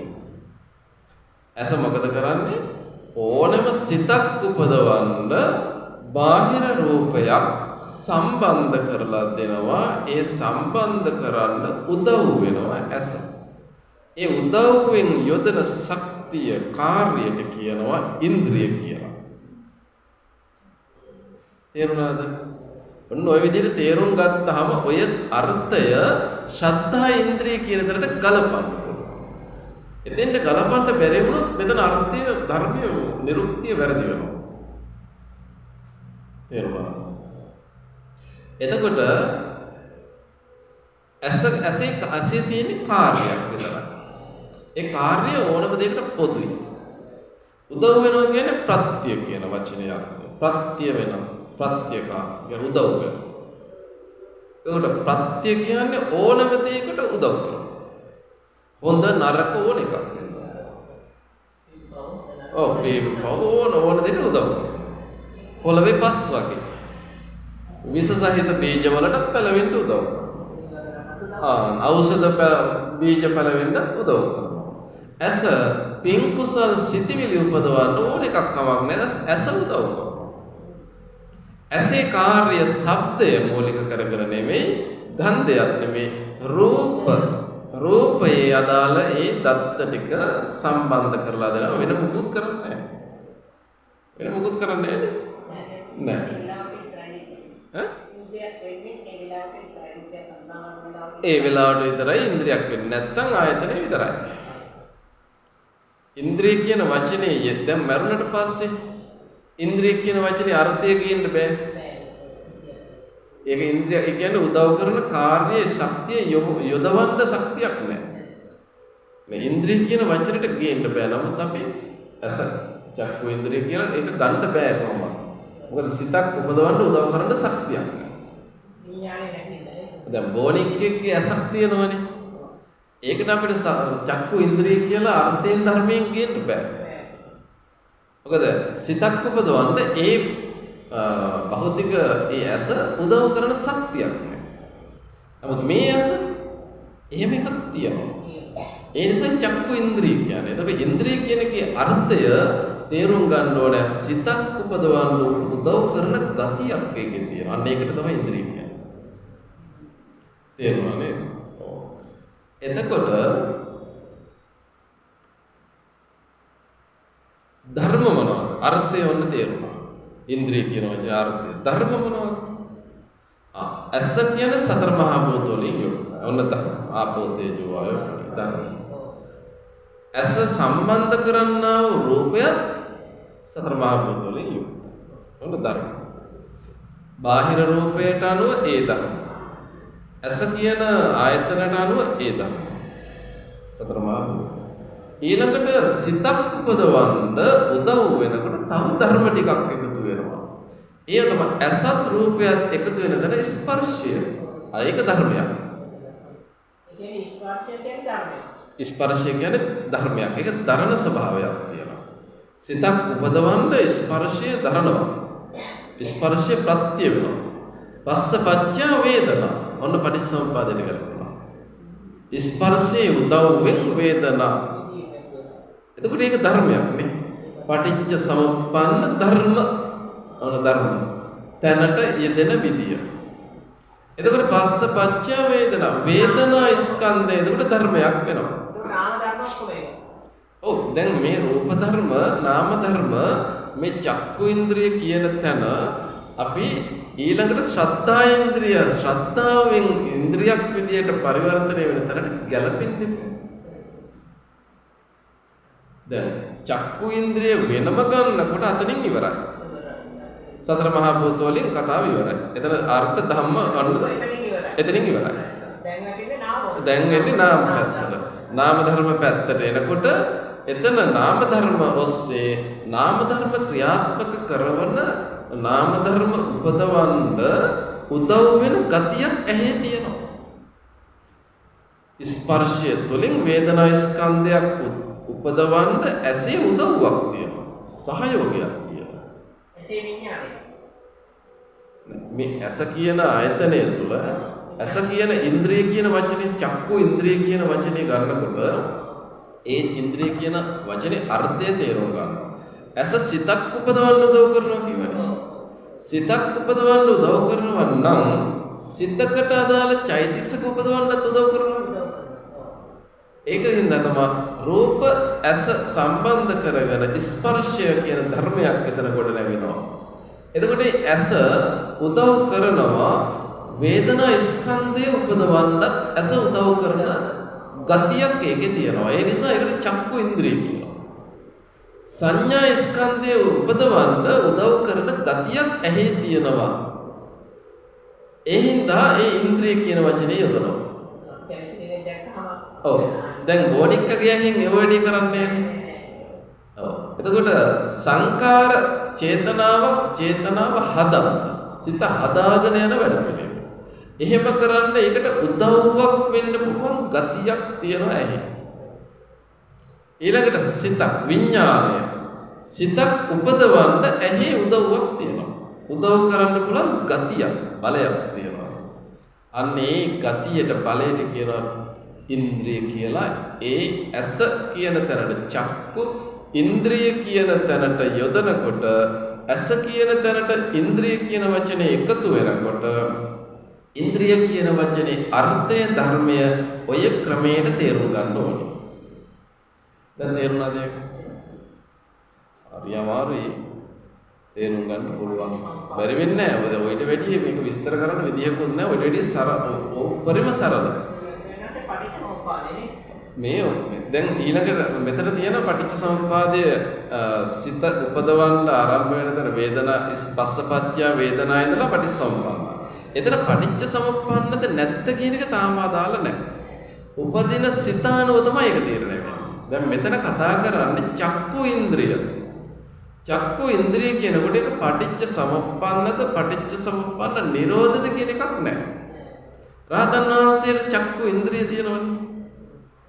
ඇස මොකද කරන්නේ? ඕනම සිතක් උපදවන්න බාහිර රූපයක් සම්බන්ධ කරලා දෙනවා. ඒ සම්බන්ධ කරන්න උදව් වෙනවා ඇස. ඒ උදව්වෙන් යොදන ශක්තිය කාර්යයට කියනවා ඉන්ද්‍රිය කියලා. තේරුණාද? ඔන්න ඔය විදිහට තේරුම් ගත්තාම ඔය අර්ථය ශ්‍රද්ධා ඉන්ද්‍රිය කියන දරට ගලපන්න. එතෙන්ට ගලපන්න බැරි වුණොත් මෙතන අර්ථය ධර්මයේ නිරුක්තිය වැරදි වෙනවා. තේරුණාද? එතකොට ඇසේ තියෙන කාර්යයක් විතරයි. ඒ කාර්යය ඕනම දෙයකට පොදුයි. උදව් වෙනවා කියන්නේ ප්‍රත්‍ය කියන වචනේ අර්ථය. ප්‍රත්‍ය වෙනවා. ප්‍රත්‍යකා කියන උදව් වෙනවා. ඒකට ප්‍රත්‍ය කියන්නේ ඕනම දෙයකට උදව් කරනවා. හොඳ නරක ඕන එකක් වෙනවා. ඔව් මේ ඕන දෙයකට උදව් කරනවා. පොළවේ පස් වගේ. විස සහිත බීජ වලට පැලවෙන්න උදව් කරනවා. ඖෂධ බීජ පැලවෙන්න උදව් කරනවා. ඇස පින් කුසල් සිතිවිලි උපදවන්න ඕන එකක් කමක් නැහැ. ඇස උදව් කරනවා. ඇසේ කාර්ය ශබ්දය මූලික කරගෙන නෙමෙයි, ගන්ධයක් නෙමෙයි, රූපයේ අදාළ ඒ දත්ත ටික සම්බන්ධ කරලා දෙනවා. වෙන මුකුත් කරන්නේ නැහැ. ඒ වෙලාවට විතරයි ඉන්ද්‍රියක් වෙන්නේ. නැත්තම් ආයතනෙ විතරයි. ඉන්ද්‍රිය කියන වචනේ දැන් මරුණට පස්සේ ඉන්ද්‍රිය කියන වචනේ අර්ථය කියන්න බෑ. ඒක ඉන්ද්‍රිය කියන්නේ උදව් කරන කාර්යයේ ශක්තිය යොදවන්න ශක්තියක් නැහැ. මේ ඉන්ද්‍රිය කියන වචනෙට ගේන්න බෑ. නමුත් අපි ඇස චක්කු ඉන්ද්‍රිය කියලා ඒක ගන්න බෑ කොහොමද? මොකද සිතක් උපදවන්න උදව් කරන ශක්තියක් නැහැ. දැන් බෝනික්කෙක්ගේ ඇසක් තියෙනවනේ. ඒකට අපිට චක්කු ඉන්ද්‍රිය කියලා අර්ථයෙන් ධර්මයෙන් ගේන්න බෑ. මොකද සිතක් උපදවන්න ඒ භෞතික ඒ ඇස උදව් කරන ශක්තියක් නැහැ. නමුත් මේ ඇස එහෙම එකක් තියෙනවා. ඒ නිසා චක්කු ඉන්ද්‍රිය කියන්නේ. ඒතකොට ඉන්ද්‍රිය කියන එකේ අර්ථය තේරුම් ගන්න ඕනේ සිතක් උපදවන්න උදව් කරන ගතියක් ඒකේ තියෙනවා. අන්න ඒකට තමයි ඉන්ද්‍රිය කියන්නේ. තේරුණා නේද? ඔව්. එතකොට ධර්ම මොනවද? අර්ථය ඔන්න තේරුණා. ඉන්ද්‍රිය කියන වචනේ අර්ථය. ධර්ම මොනවද? ඇස කියන්නේ සතර මහා භූත වලින් යුක්තයි. ඔන්න ධර්ම. ආපෝ තේජෝ වායෝ ධර්ම. ඇස සම්බන්ධ කරන්නා වූ රූපය සතර මහා භූත වලින් යුක්තයි. ඔන්න ධර්ම. බාහිර රූපයට අනුව ඒ ධර්ම. ඇස කියන ආයතනට අනුව ඒ ධර්ම. සතර මහා භූත. ඊළඟට සිතක් උපදවන්න උදව් වෙනකොට තව ධර්ම ටිකක් එකතු වෙනවා. ඒ තමයි ඇසත් රූපයත් එකතු වෙන තැන ස්පර්ශය. ඒක ධර්මයක්. ඒ කියන්නේ ස්පර්ශය කියන්නේ ධර්මයක්. ස්පර්ශය කියන්නේ ධර්මයක්. ඒක දරන ස්වභාවයක් තියෙනවා. සිතක් උපදවන්න ස්පර්ශය දරනවා. ස්පර්ශය ප්‍රත්‍ය වෙනවා. පස්සපච්චය වේදනා. ඔන්න පටිච්චසමුප්පාදයට කරනවා. ස්පර්ශයේ උදව්වෙන් වේදනා. එතකොට ඒක ධර්මයක් නේ. පටිච්ච සමුප්පන්න ධර්ම. ඔන්න ධර්ම. තැනට යෙදෙන විදිය. එතකොට පස්සපච්චය වේදනා. වේදනා ස්කන්ධය එතකොට ධර්මයක් වෙනවා. නාම ධර්ම කොහේ? ඔව් දැන් මේ රූප ධර්ම නාම ධර්ම මේ චක්කු ඉන්ද්‍රිය කියන තැන අපි ඊළඟට ශ්‍රද්ධා ඉන්ද්‍රිය ශ්‍රද්ධාවෙන් ඉන්ද්‍රියක් විදියට පරිවර්තනය වෙන තැනට ගැලපෙන්නේ. දැන් චක්කු ඉන්ද්‍රිය වෙනම ගන්නකොට අතනින් ඉවරයි. සතර මහා භූත වලින් කතාව ඉවරයි. එතන අර්ථ ධම්ම අනුව එතනින් ඉවරයි. දැන් වෙන්නේ නාම පැත්තට. නාම ධර්ම පැත්තට එනකොට එතන නාම ධර්ම ඔස්සේ නාම ධර්ම ක්‍රියාත්මක කරන නාම ධර්ම උපදවන්න උදව් වෙන ගතියක් ඇහි තියෙනවා. ස්පර්ශය තුළින් වේදනා ස්කන්ධයක් උපදවන්න ඇසේ උදව්වක් තියෙනවා. සහයෝගයක් තියෙනවා. ඇසේ විඤ්ඤාණය. මේ ඇස කියන ආයතනය තුළ ඇස කියන ඉන්ද්‍රිය කියන වචනේ චක්කු ඉන්ද්‍රිය කියන වචනේ ගන්නකොට ඒ ඉන්ද්‍රිය කියන වචනේ අර්ථය තේරුම් ගන්නවා. ඇස සිතක් උපදවන්න උදව් කරනවා කියවනේ. සිතක් උපදවන්න උදව් කරනවා නම් සිතකට අදාළ චෛතසික උපදවන්නත් උදව් කරනවා. ඒකින්ද තමයි රූප ඇස සම්බන්ධ කරගෙන ස්පර්ශය කියන ධර්මයක් එතන ගොඩ නැගෙනවා. එතකොට ඇස උදව් කරනවා වේදනා ස්කන්ධය උපදවන්නත් ඇස උදව් කරන ගතියක් ඒකේ තියෙනවා. ඒ නිසා ඒකට චක්කු ඉන්ද්‍රිය කියනවා. සංඥා ස්කන්ධය උපදවන්න උදව් කරන ගතියක් ඇහි තියෙනවා. ඒ හින්දා ඒ ඉන්ද්‍රිය කියන වචනේ යොදනවා. ඔව්. දැන් ගෝණික්කගේ ඇහෙන් ඒ වැඩි කරන්නේ නැහැ. ඔව්. එතකොට සංකාර චේතනාව හදන්න. සිත හදාගෙන යන වැඩ පිළිවෙල. එහෙම කරන්න ඒකට උදව්වක් වෙන්න පුළුවන් ගතියක් තියෙනවා ඇහි. ඊළඟට සිතක් විඥානය සිතක් උපදවන්න ඇහි උදව්වක් තියෙනවා. උදව් කරන්න පුළුවන් ගතියක් බලයක් තියෙනවා. අන්න ඒ ගතියට බලයට කියනවා ඉන්ද්‍රිය කියලා. ඒ ඇස කියන තැනට චක්කු ඉන්ද්‍රිය කියන තැනට යොදනකොට ඇස කියන තැනට ඉන්ද්‍රිය කියන වචනේ එකතු වෙනකොට ඉන්ද්‍රිය කියන වචනේ අර්ථය ධර්මය ඔය ක්‍රමයට තේරුම් ගන්න ඕනේ. දැන් තේරුණාද? හරි අමාරුයි තේරුම් ගන්න පුළුවන්. බැරි වෙන්නේ නැහැ. මොකද ඔයිට වැඩි මේක විස්තර කරන්න විදියකුත් නැහැ. ඔයිට වැඩි උපරිම සරල. මේ දැන් ඊළඟට මෙතන තියෙන පටිච්චසමුප්පාදයේ සිත උපදවන්න ආරම්භ වෙන තර වේදනා පස්සපච්චය වේදනා ඉඳලා පටිච්චසමුප්පාද. එතන පටිච්චසමුප්පන්නද නැත්ද කියන එක තාම අදාළ නැහැ. උපදින සිත අනුව තමයි ඒක තීරණය වෙන්නේ. දැන් මෙතන කතා කරන්නේ චක්කු ඉන්ද්‍රිය. චක්කු ඉන්ද්‍රිය කියනකොට ඒක පටිච්චසමුප්පන්නද පටිච්චසමුප්පන්න නිරෝධද කියන එකක් නැහැ. රාතන් වහන්සේට චක්කු ඉන්ද්‍රිය තියෙනවනේ.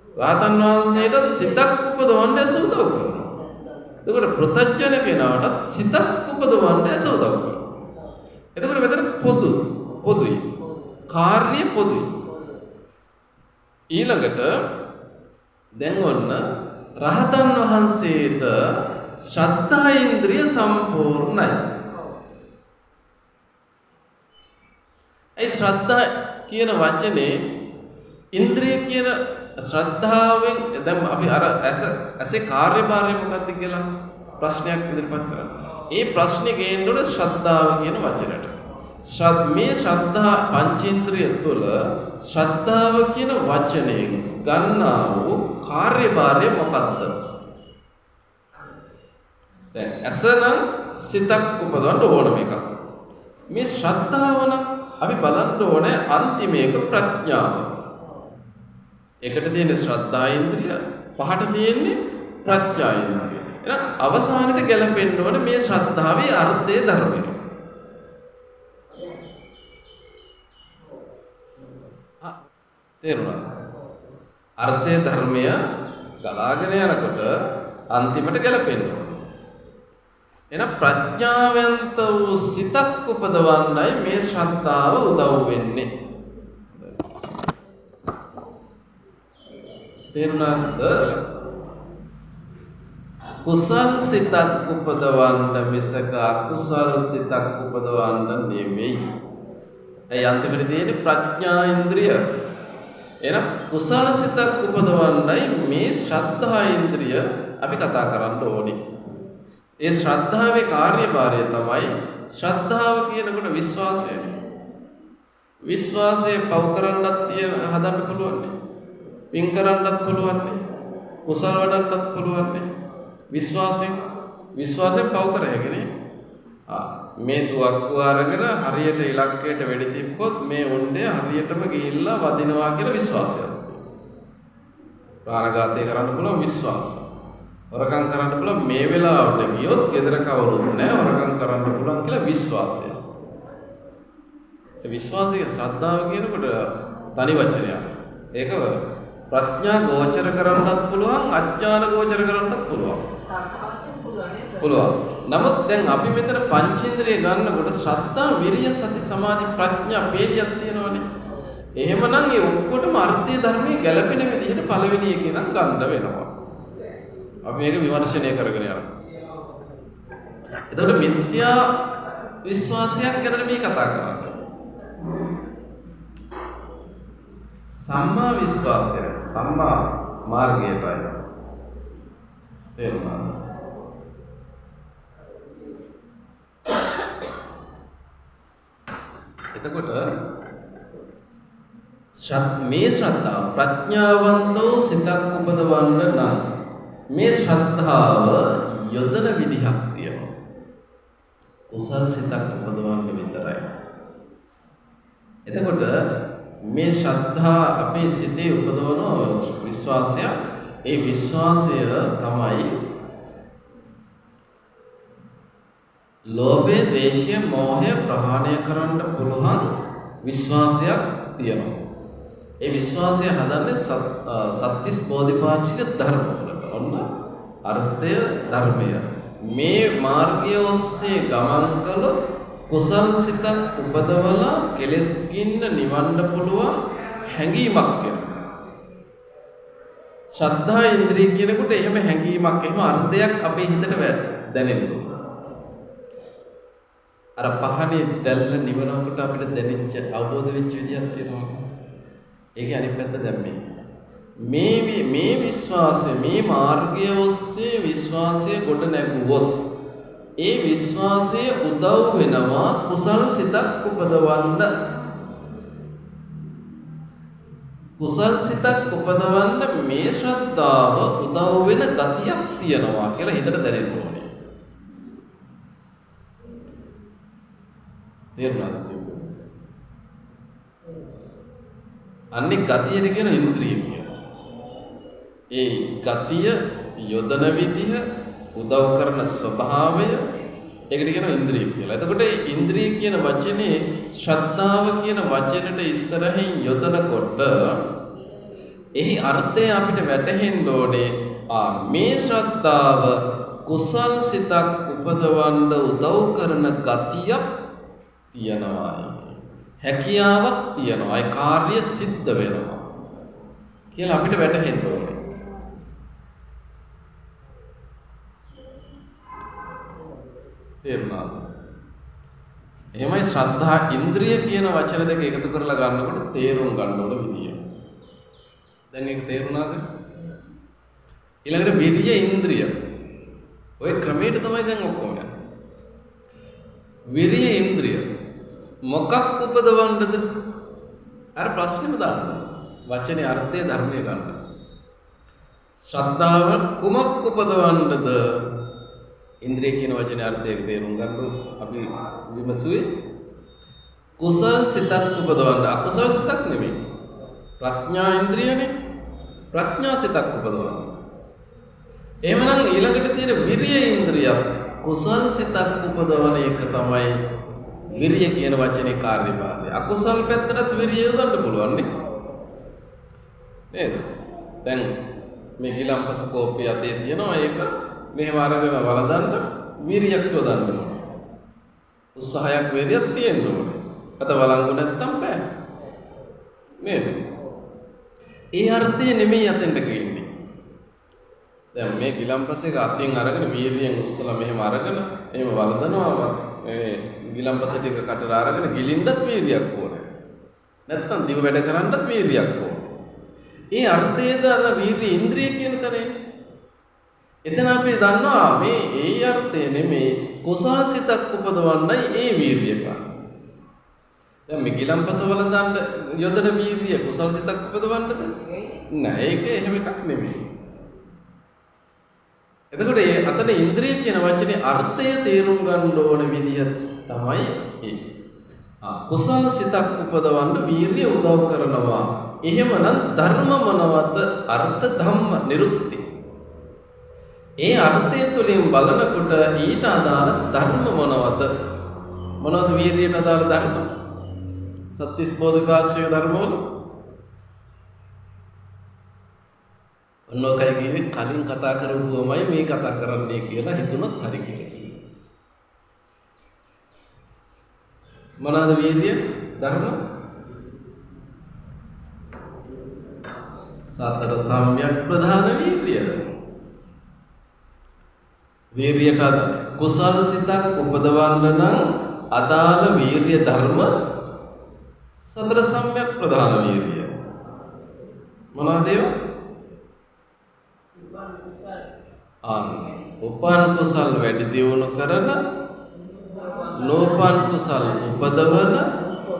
රාතන් වහන්සේට සිතක් උපදවන්න ඇසුදව් කරනවා. එතකොට ප්‍රත්‍යඥ කෙනාට සිතක් උපදවන්න ඇසුදව් කරනවා. එතකොට මෙතන පොදුයි. කාර්ය පොදුයි. ඊළඟට දැන් ඔන්න රහතන් වහන්සේට ශ්‍රද්ධා ඉන්ද්‍රිය සම්පූර්ණයි. ඒ ශ්‍රද්ධා කියන වචනේ ඉන්ද්‍රිය කියන ශ්‍රද්ධාවෙන් දැන් අපි අර ඇසේ කාර්යභාරය මොකක්ද කියලා ප්‍රශ්නයක් ඉදිරිපත් කරා. ඒ ප්‍රශ්නේ ගේන්න ඕනේ ශ්‍රද්ධාව කියන වචනයට. මේ ශ්‍රද්ධා පංචේන්ද්‍රිය තුළ ශ්‍රද්ධාව කියන වචනයෙන් ගන්නා වූ කාර්යභාරය මොකක්ද? දැන් ඇසනම් සිතක් උපදවන්න ඕනම එකක්. මේ ශ්‍රද්ධාව නම් අපි බලන්න ඕනේ අන්තිමේක ප්‍රඥාව. එකට තියෙන ශ්‍රද්ධා ඉන්ද්‍රිය, පහට තියෙන්නේ ප්‍රඥා ඉන්ද්‍රිය. එහෙනම් අවසානයේ ගැලපෙන්න ඕනේ මේ ශ්‍රද්ධාවේ අර්ථය ධර්මය. තේරුණාද? අර්ථය ධර්මය ගලාගෙන යනකොට අන්තිමට ගැලපෙන්න ඕනේ. එහෙනම් ප්‍රඥාවන්ත වූ සිතක් උපදවන්නයි මේ ශ්‍රද්ධාව උදව් වෙන්නේ. තේරුණාද? කුසල් සිතක් උපදවන්න මිසක අකුසල් සිතක් උපදවන්න නෙමෙයි. ඒ අන්තිමට තියෙන්නේ ප්‍රඥා ඉන්ද්‍රිය. එහෙනම් කුසල සිතක් උපදවන්නයි මේ ශ්‍රද්ධා ඉන්ද්‍රිය අපි කතා කරන්න ඕනේ. ඒ ශ්‍රද්ධාවේ කාර්යභාරය තමයි ශ්‍රද්ධාව කියනකොට විශ්වාසය. විශ්වාසය පව කරන්නත් හදන්න පුළුවන්. පින් කරන්නත් පුළුවන්. කුසල වඩන්නත් පුළුවන්. විශ්වාසයෙන් පව කරගෙන මේ තුවක්කුව අරගෙන හරියට ඉලක්කයට වෙඩි තිබ්බොත් මේ උණ්ඩය හරියටම ගිහිල්ලා වදිනවා කියලා විශ්වාසයක්. ප්‍රාණඝාතය කරන්න පුළුවන් විශ්වාසය. හොරකම් කරන්න පුළුවන් මේ වෙලාවට ගියොත් ගෙදර කවුරුත් නැහැ හොරකම් කරන්න පුළුවන් කියලා විශ්වාසය. ඒ විශ්වාසය ශ්‍රද්ධාව කියනකොට තනි වචනයක්. ඒක ප්‍රඥා ගෝචර කරන්නත් පුළුවන් අඥාන ගෝචර කරන්නත් පුළුවන්. පුළුවන්. නමුත් දැන් අපි මෙතන පංචේන්ද්‍රිය ගන්නකොට ශ්‍රද්ධා, විරිය, සති, සමාධි, ප්‍රඥා වේලියක් තියෙනවනේ. එහෙමනම් ඒ ඔක්කොටම අර්ථය ධර්මයේ ගැළපෙන විදිහට පළවෙනි එකේ නම් ගන්න වෙනවා. අපි මේක විමර්ශනය කරගෙන යනවා. එතකොට මිත්‍යා විශ්වාසයක් ගැන මේ කතා කරන්නේ. සම්මා විශ්වාසය, සම්මා මාර්ගයටයි. තේරුණාද? එතකොට මේ ශ්‍රද්ධාව ප්‍රඥාවන්තෝ සිතක් උපදවන්න නම් මේ ශ්‍රද්ධාව යොදන විදිහක් තියෙනවා. කුසල් සිතක් උපදවන්න විතරයි. එතකොට මේ ශ්‍රද්ධා අපේ සිතේ උපදවන විශ්වාසය, ඒ විශ්වාසය තමයි ලෝභය, ද්වේෂය, මෝහය ප්‍රහාණය කරන්න පුළුවන් විශ්වාසයක් තියෙනවා. ඒ විශ්වාසය හදන්නේ සත්‍තිස් බෝධිපාක්ෂික ධර්ම වලට. ඔන්න අර්ථය ධර්මය. මේ මාර්ගය ඔස්සේ ගමන් කළොත් කුසල් සිතක් උපදවලා කෙලෙස් ගින්න නිවන්න පුළුවන් හැඟීමක් වෙනවා. ශ්‍රද්ධා ඉන්ද්‍රිය කියනකොට එහෙම හැඟීමක්, එහෙම අර්ථයක් අපේ හිතට දැනෙනවා. අර පහනේ දැල්ල නිවනකට අපිට දැනෙච්ච අවබෝධ වෙච්ච විදියක් තියෙනවා. ඒකේ අනිත් පැත්ත දැන් මේ විශ්වාසය, මේ මාර්ගය ඔස්සේ විශ්වාසය ගොඩ නැගුවොත් ඒ විශ්වාසය උදව් වෙනවා කුසල් සිතක් උපදවන්න. කුසල් සිතක් උපදවන්න මේ ශ්‍රද්ධාව උදව් වෙන ගතියක් තියෙනවා කියලා හිතට දැනෙන්න ඕනේ. තේරුණාද? අනිත් ගතියට කියන ඉන්ද්‍රිය කියනවා. ඒ ගතිය යොදන විදිහ, උදව් කරන ස්වභාවය, ඒකට කියනවා ඉන්ද්‍රිය කියලා. එතකොට මේ ඉන්ද්‍රිය කියන වචනේ ශ්‍රද්ධාව කියන වචනෙට ඉස්සරහින් යොදනකොට එහි අර්ථය අපිට වැටහෙන්න ඕනේ. මේ ශ්‍රද්ධාව කුසල් සිතක් උපදවන්න උදව් කරන ගතියක් තියනවා. හැකියාවක් තියනවා. ඒ කාර්ය සිද්ධ වෙනවා කියලා අපිට වැටහෙන්න ඕනේ. තේරුණාද? එහෙමයි ශ්‍රද්ධා ඉන්ද්‍රිය කියන වචන දෙක එකතු කරලා ගන්නකොට තේරුම් ගන්න ඕන විදිය. දැන් ඒක තේරුණාද? ඊළඟට විරිය ඉන්ද්‍රිය. ඔය ක්‍රමයට තමයි දැන් ඔක්කොම යන්නේ. විරිය ඉන්ද්‍රිය මොකක් උපදවන්නද? අර ප්‍රශ්නෙම දාන්න. වචනේ අර්ථය ධර්මයේ ගන්න. ශ්‍රද්ධාව කුමක් උපදවන්නද? ඉන්ද්‍රිය කියන වචනේ අර්ථය තේරුම් ගන්න අපි විමසුවේ කුසල් සිතක් උපදවන්න. අකුසල් සිතක් නෙමෙයි. ප්‍රඥා ඉන්ද්‍රියනේ. ප්‍රඥා සිතක් උපදවන්න. එහෙමනම් ඊළඟට තියෙන විරිය ඉන්ද්‍රිය කුසල් සිතක් උපදවන එක තමයි විරිය කියන වචනේ කාර්යභාරය. අකුසල් පැත්තට විරිය යොදන්න පුළුවන් නේ. නේද? දැන් මේ ගිලම්පස කෝපය අතේ තියෙනවා ඒක මෙහෙම අරගෙන වළඳන්න වීරියක් යොදන්න ඕනේ. උත්සාහයක් වේරියක් තියෙන්න ඕනේ. අත වළංගු නැත්තම් බෑ. නේද? ඒ අර්ථය නෙමෙයි අතෙන්ට කියන්නේ. දැන් මේ ගිලම්පස එක අතින් අරගෙන වීරියෙන් උස්සලා මෙහෙම අරගෙන එහෙම වළඳනවා මේ ගිලම්පස ටික කටට අරගෙන ගිලින්නත් වීරියක් ඕනේ. නැත්තම් දිව වැඩ කරන්නත් වීරියක් ඕනේ. ඒ අර්ථයද අර වීර්ය ඉන්ද්‍රිය කියන තරේ. එතන අපි දන්නවා මේ ඒ අර්ථය නෙමේ කුසල සිතක් උපදවන්නයි ඒ වීර්ය ගන්න. දැන් මේ ගිලම්පස වළඳන්න යොදන වීර්ය කුසල සිතක් උපදවන්නද? නෑ ඒක එහෙම එකක් නෙමෙයි. එතකොට ඒ අතන ඉන්ද්‍රිය කියන වචනේ අර්ථය තේරුම් ගන්න ඕන විදිහ තමයි ඒ. කුසල සිතක් උපදවන්න වීර්ය උදව් කරනවා. එහෙමනම් ධර්ම මොනවද? අර්ථ ධම්ම නිරුක්ති. ඒ අර්ථය තුලින් බලනකොට ඊට අදාළ ධර්ම මොනවද? මොනවද වීර්යයට අදාළ ධර්ම? සත්‍විස් බෝධිපාක්ෂික ධර්ම වල ඔන්නෝකයි කිව්වේ කලින් කතා කරපුවමයි මේ කතා කරන්නේ කියලා හිතුණත් හරි කියලා. මොනවද වීර්ය ධර්ම? සතර සම්‍යක් ප්‍රධාන වීර්යය. වීර්යයට කුසල සිතක් උපදවන්න නම් අදාළ වීර්ය ධර්ම සතර සම්‍යක් ප්‍රධාන වීර්යය. මොනවද ඒවා? උපන් කුසල් වැඩි දියුණු කරන, නෝපන් කුසල් උපදවන,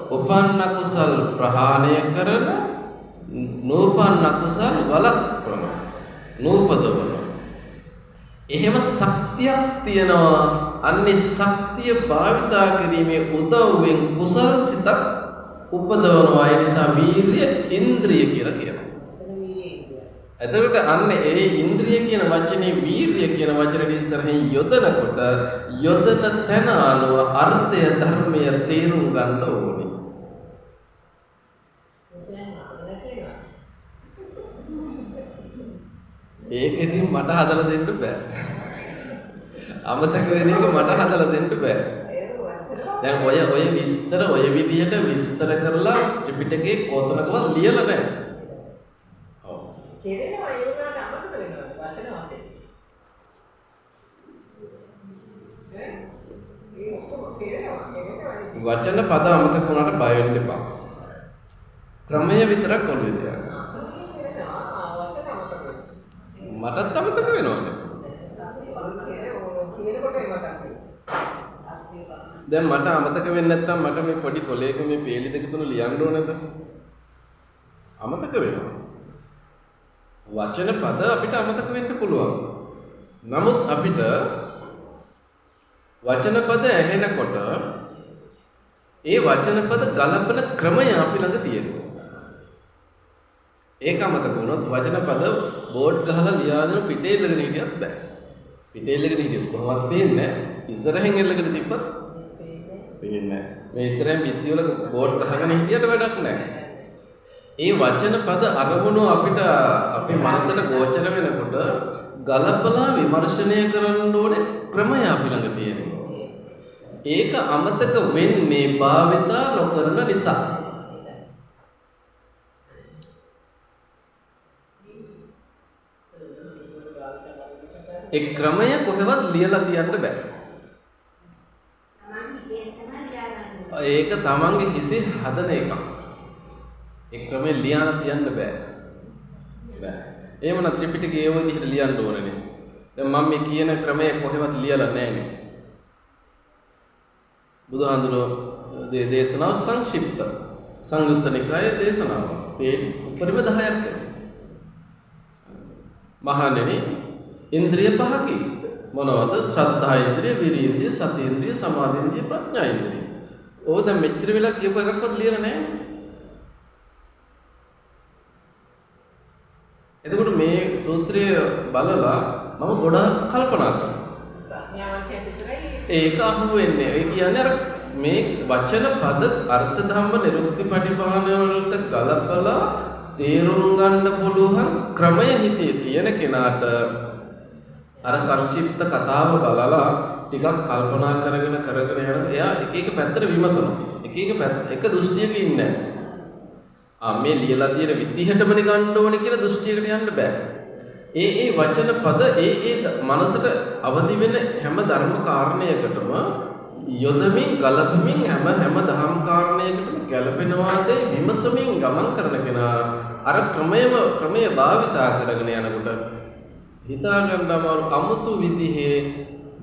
උපන්න කුසල් ප්‍රහාණය කරන, නූපන්න කුසල් වළක්වන නූපදවන. එහෙම ශක්තියක් තියෙනවා. අන්නේ ශක්තිය භාවිතා කිරීමේ උදව්වෙන් කුසල් සිතක් උපදවනවා. ඒ නිසා වීර්ය ඉන්ද්‍රිය කියලා කියනවා. එතකොට අන්නේ ඒ ඉන්ද්‍රිය කියන වචනේ වීර්ය කියන වචනේ ඉස්සරහින් යොදනකොට යොදන තැන අනුව අර්ථය ධර්මය තේරුම් ගන්න ඕනේ. ඒකෙදි මට හදලා දෙන්න බෑ. අමතක වෙන එක මට හදලා දෙන්න බෑ. දැන් ඔය විස්තර ඔය විදිහට විස්තර කරලා ත්‍රිපිටකේ කොතනකවත් ලියලා නැහැ. ඔව්. කෙරෙනවා ඒ උනාට අමතක වෙනවා වචන වශයෙන්. ඒ ඔක්කොම කෙරෙනවා. වචන පද අමතක වුණාට බය වෙන්න එපා. ක්‍රමය විතරක් ඔළුවේ තියාගන්න. මටත් අමතක වෙනවනේ. දැන් මට අමතක වෙන්නේ නැත්නම් මට මේ පොඩි කොලයක මේ පේලි දෙක තුන ලියන්න ඕනේද? අමතක වෙනවා. වචන පද අපිට අමතක වෙන්න පුළුවන්. නමුත් අපිට වචන පද ඇහෙනකොට ඒ වචන පද ගලපන ක්‍රමය අපි ළඟ තියෙනවා. ඒක අමතක වුණොත් වචන පද බෝඩ් ගහලා ලියාගෙන පිටේ ඉල්ලගෙන හිටියත් බෑ. පිටේ ඉල්ලගෙන හිටියොත් කොහොමවත් පේන්නේ නැහැ. ඉස්සරහින් ඉල්ලගෙන තිබ්බත් පේන්නේ නැහැ. මේ ඉස්සරහින් පිටි වල බෝඩ් ගහගෙන හිටියට වැඩක් නැහැ. ඒ වචන පද අරමුණු අපිට අපේ මනසට ගෝචර වෙනකොට ගලපලා විමර්ශනය කරන්න ඕනේ ක්‍රමය අපි ළඟ තියෙනවා. ඒක අමතක වෙන්නේ භාවිතා නොකරන නිසා. ඒ ක්‍රමය කොහෙවත් ලියලා තියන්න බෑ. ඒක තමන්ගේ හිතේ හදන එකක්. ඒ ක්‍රමය ලියන්න තියන්න බෑ. බෑ. එහෙමනම් ත්‍රිපිටකයේ ඒ විදිහට ලියන්න ඕනනේ. දැන් මම මේ කියන ක්‍රමය කොහෙවත් ලියලා නැහැනේ. බුදුහාඳුනෝ දේශනාව සංක්ෂිප්ත. සංයුත්ත නිකායේ දේශනාව. මේ උපරිම 10ක් ඇති. මහණෙනි ඉන්ද්‍රිය පහකි. මොනවද? ශ්‍රද්ධා ඉන්ද්‍රිය, විරිය ඉන්ද්‍රිය, සති ඉන්ද්‍රිය, සමාධි ඉන්ද්‍රිය, ප්‍රඥා ඉන්ද්‍රිය. ඕක දැන් මෙච්චර වෙලා කියපු එකක්වත් ලියලා නැහැ. එතකොට මේ සූත්‍රය බලලා මම ගොඩාක් කල්පනා කරනවා. ඒක අහු වෙන්නේ. ඒ කියන්නේ අර මේ වචන පද අර්ථ ධම්ම නිරුක්ති පටිභාන වලට ගලපලා තේරුම් ගන්න පුළුවන් ක්‍රමය හිතේ තියෙන කෙනාට අර සංක්ෂිප්ත කතාව බලලා ටිකක් කල්පනා කරගෙන යන එයා එක පැත්තට විමසනවා. එක දෘෂ්ටියක ඉන්නේ නැහැ. මේ ලියලා තියෙන විදිහටමනේ ගන්න ඕනේ කියලා දෘෂ්ටියකට යන්න බෑ. ඒ වචන පද මනසට අවදි වෙන හැම ධර්ම කාරණයකටම යොදමින් ගලපමින් හැම දහම් කාරණයකටම ගැලපෙනවාද විමසමින් ගමන් කරන කෙනා අර ක්‍රමය භාවිතා කරගෙන යනකොට හිතා ගන්න අමුතු විදිහේ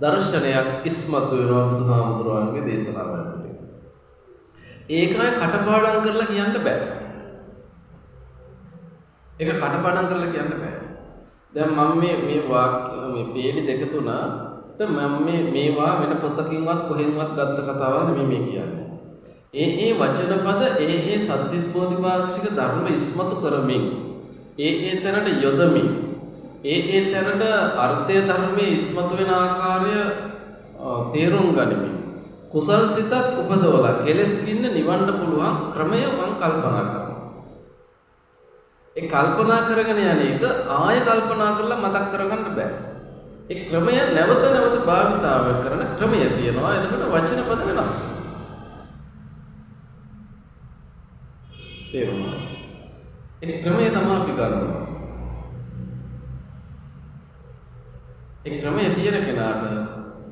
දර්ශනයක් ඉස්මතු වෙනවා බුදුහාමුදුරුවන්ගේ දේශනාව ඇතුලේ. ඒකයි කටපාඩම් කරලා කියන්න බෑ. ඒක කටපාඩම් කරලා කියන්න බෑ. දැන් මම මේ වාක්‍ය මේ පේලි දෙක තුනට මම මේවා වෙන පොතකින්වත් කොහෙන්වත් ගත්ත කතාවක් නෙමෙයි මේ කියන්නේ. ඒ වචන පද ඒ සත්‍තිස් බෝධිපාක්ෂික ධර්ම ඉස්මතු කරමින් ඒ තැනට යොදමින් ඒ තැනට අර්ථය ධර්මයේ ඉස්මතු වෙන ආකාරය තේරුම් ගනිමින් කුසල් සිතක් උපදවලා කෙලස් කින්න නිවන්න පුළුවන් ක්‍රමය මම කල්පනා කරනවා. ඒ කල්පනා කරගෙන යන එක ආය කල්පනා කරලා මතක් කරගන්න බෑ. ඒ ක්‍රමය නැවත භාවිතාව කරන ක්‍රමය තියෙනවා. එතකොට වචන පද වෙනස්. තේරුණා? ඒ ක්‍රමය තමයි අපි ගන්නවා. ඒ ක්‍රමය තියෙන කෙනාට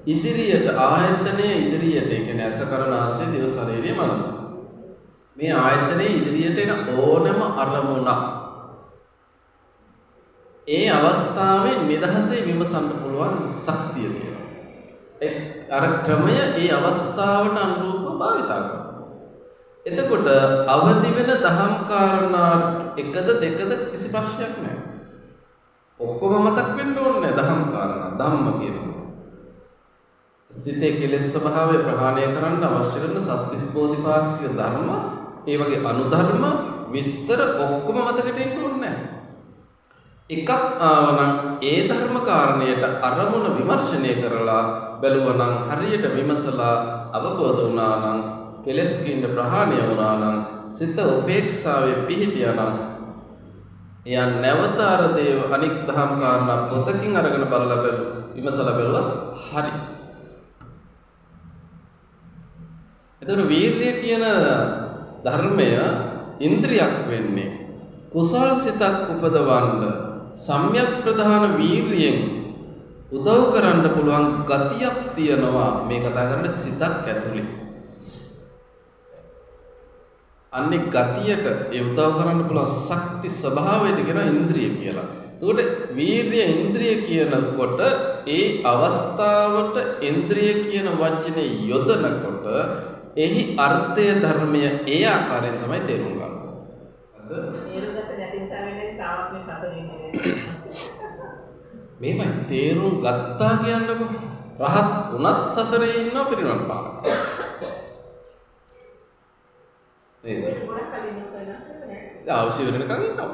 ඉදිරියට ආයතනයේ ඉදිරියට ඒ කියන්නේ ඇස කරන ආසය දිව ශරීරයේ මනස. මේ ආයතනයේ ඉදිරියට එන ඕනම අරමුණක් ඒ අවස්ථාවේ නිදහසේ විමසන්න පුළුවන් ශක්තිය තියෙනවා. අර ක්‍රමය ඒ අවස්ථාවට අනුරූපව භාවිතා කරනවා. එතකොට අවදි වෙන දහම් කාරණා එකද දෙකද කිසි ප්‍රශ්නයක් නැහැ. ඔක්කොම මතක් වෙන්න ඕනේ නැහැ දහම් කාරණා ධම්ම කියනවා. සිතේ කෙලෙස් ස්වභාවය ප්‍රහාණය කරන්න අවශ්‍ය කරන සත්‍තිස් බෝධිපාක්ෂික ධර්ම, ඒ වගේ අනුධර්ම විස්තර ඔක්කොම මතකට එන්න ඕනේ නැහැ. එකක් ආවනම් ඒ ධර්ම කාරණයට අරමුණ විමර්ශනය කරලා බැලුවනම් හරියට විමසලා අවබෝධ වුණා නම් කෙලස් කින්න ප්‍රහාණය වුණා නම් සිත උපේක්ෂාවේ පිහිටියා නම් එයා නැවත අර දේව අනික් දහම් කාරණා පොතකින් අරගෙන බලලා විමසලා බැලුවා හරි. එතකොට වීර්යය කියන ධර්මය ඉන්ද්‍රියක් වෙන්නේ කුසල් සිතක් උපදවන්න සම්‍යක් ප්‍රධාන වීර්යයෙන් උදව් කරන්න පුළුවන් ගතියක් තියෙනවා මේ කතා කරන්නේ සිතක් ඇතුලේ. අන්නේ ගතියට ඒ උදව් කරන්න පුළුවන් ශක්ති ස්වභාවයට කියන ඉන්ද්‍රිය කියලා. ඒකට වීර්ය ඉන්ද්‍රිය කියනකොට ඒ අවස්ථාවට ඉන්ද්‍රිය කියන වචනේ යොදනකොට එහි අර්ථය ධර්මය ඒ ආකාරයෙන් තමයි තේරුම් ගන්න. මේමයි තේරුම් ගත්තා කියන්නකො රහත් උනත් සසරේ ඉන්නවා පිරිනවන පාන. නේද? අවශ්‍ය වෙනකන් ඉන්නවා.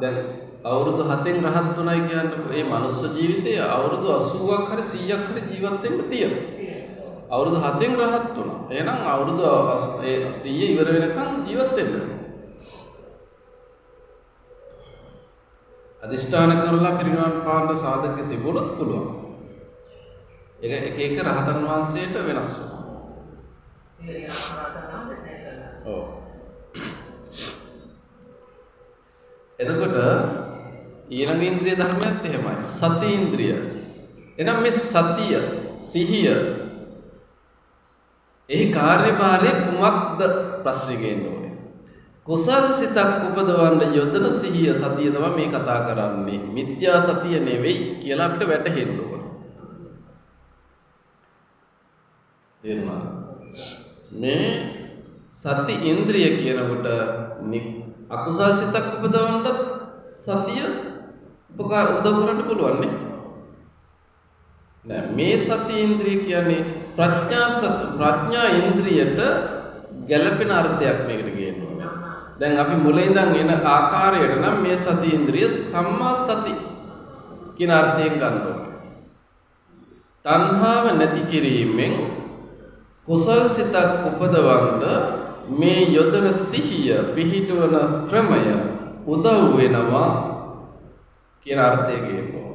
දැන් අවුරුදු 7න් රහත් උනායි කියන්නකො මේ මනුස්ස ජීවිතයේ අවුරුදු 80ක් හරි 100ක් හරි ජීවත් වෙන්න තියෙනවා. අවුරුදු 7න් රහත් වුණා. එහෙනම් අවුරුදු 100 ඉවර වෙනකන් ජීවත් වෙන්න. අදිෂ්ඨාන කරලා පිරිනවන පාන්න සාධක තිබුණොත් පුළුවන්. ඒක එක රහතන් වහන්සේට වෙනස් වෙනවා. ඔව්. එතකොට ඊළඟ ඉන්ද්‍රිය ධර්මයත් එහෙමයි. සති ඉන්ද්‍රිය. එහෙනම් මේ සතිය, සිහිය එහි කාර්යභාරය කුමක්ද ප්‍රශ්නේ ගේන්න ඕනේ. කුසල සිතක් උපදවන්න යොදන සිහිය සතිය තමයි මේ කතා කරන්නේ. මිත්‍යා සතිය නෙවෙයි කියලා අපිට වැටහෙන්න ඕනේ. තේරුණා? මේ සති ඉන්ද්‍රිය කියනකොට අකුසල සිතක් උපදවන්න සතිය උදව් කරන්න පුළුවන් නේ. නෑ මේ සති ඉන්ද්‍රිය කියන්නේ ප්‍රඥා ඉන්ද්‍රියට ගැළපෙන අර්ථයක් මේකට ගේන්න ඕනේ. දැන් අපි මුලින් ඉඳන් එන ආකාරයට නම් මේ සති ඉන්ද්‍රිය සම්මා සති කියන අර්ථයෙන් ගන්න ඕනේ. තණ්හාව නැති කිරීමෙන් කුසල් සිතක් උපදවන්න මේ යොදන සිහිය පිහිටවන ක්‍රමය උදව් වෙනවා කියන අර්ථය කියනවා.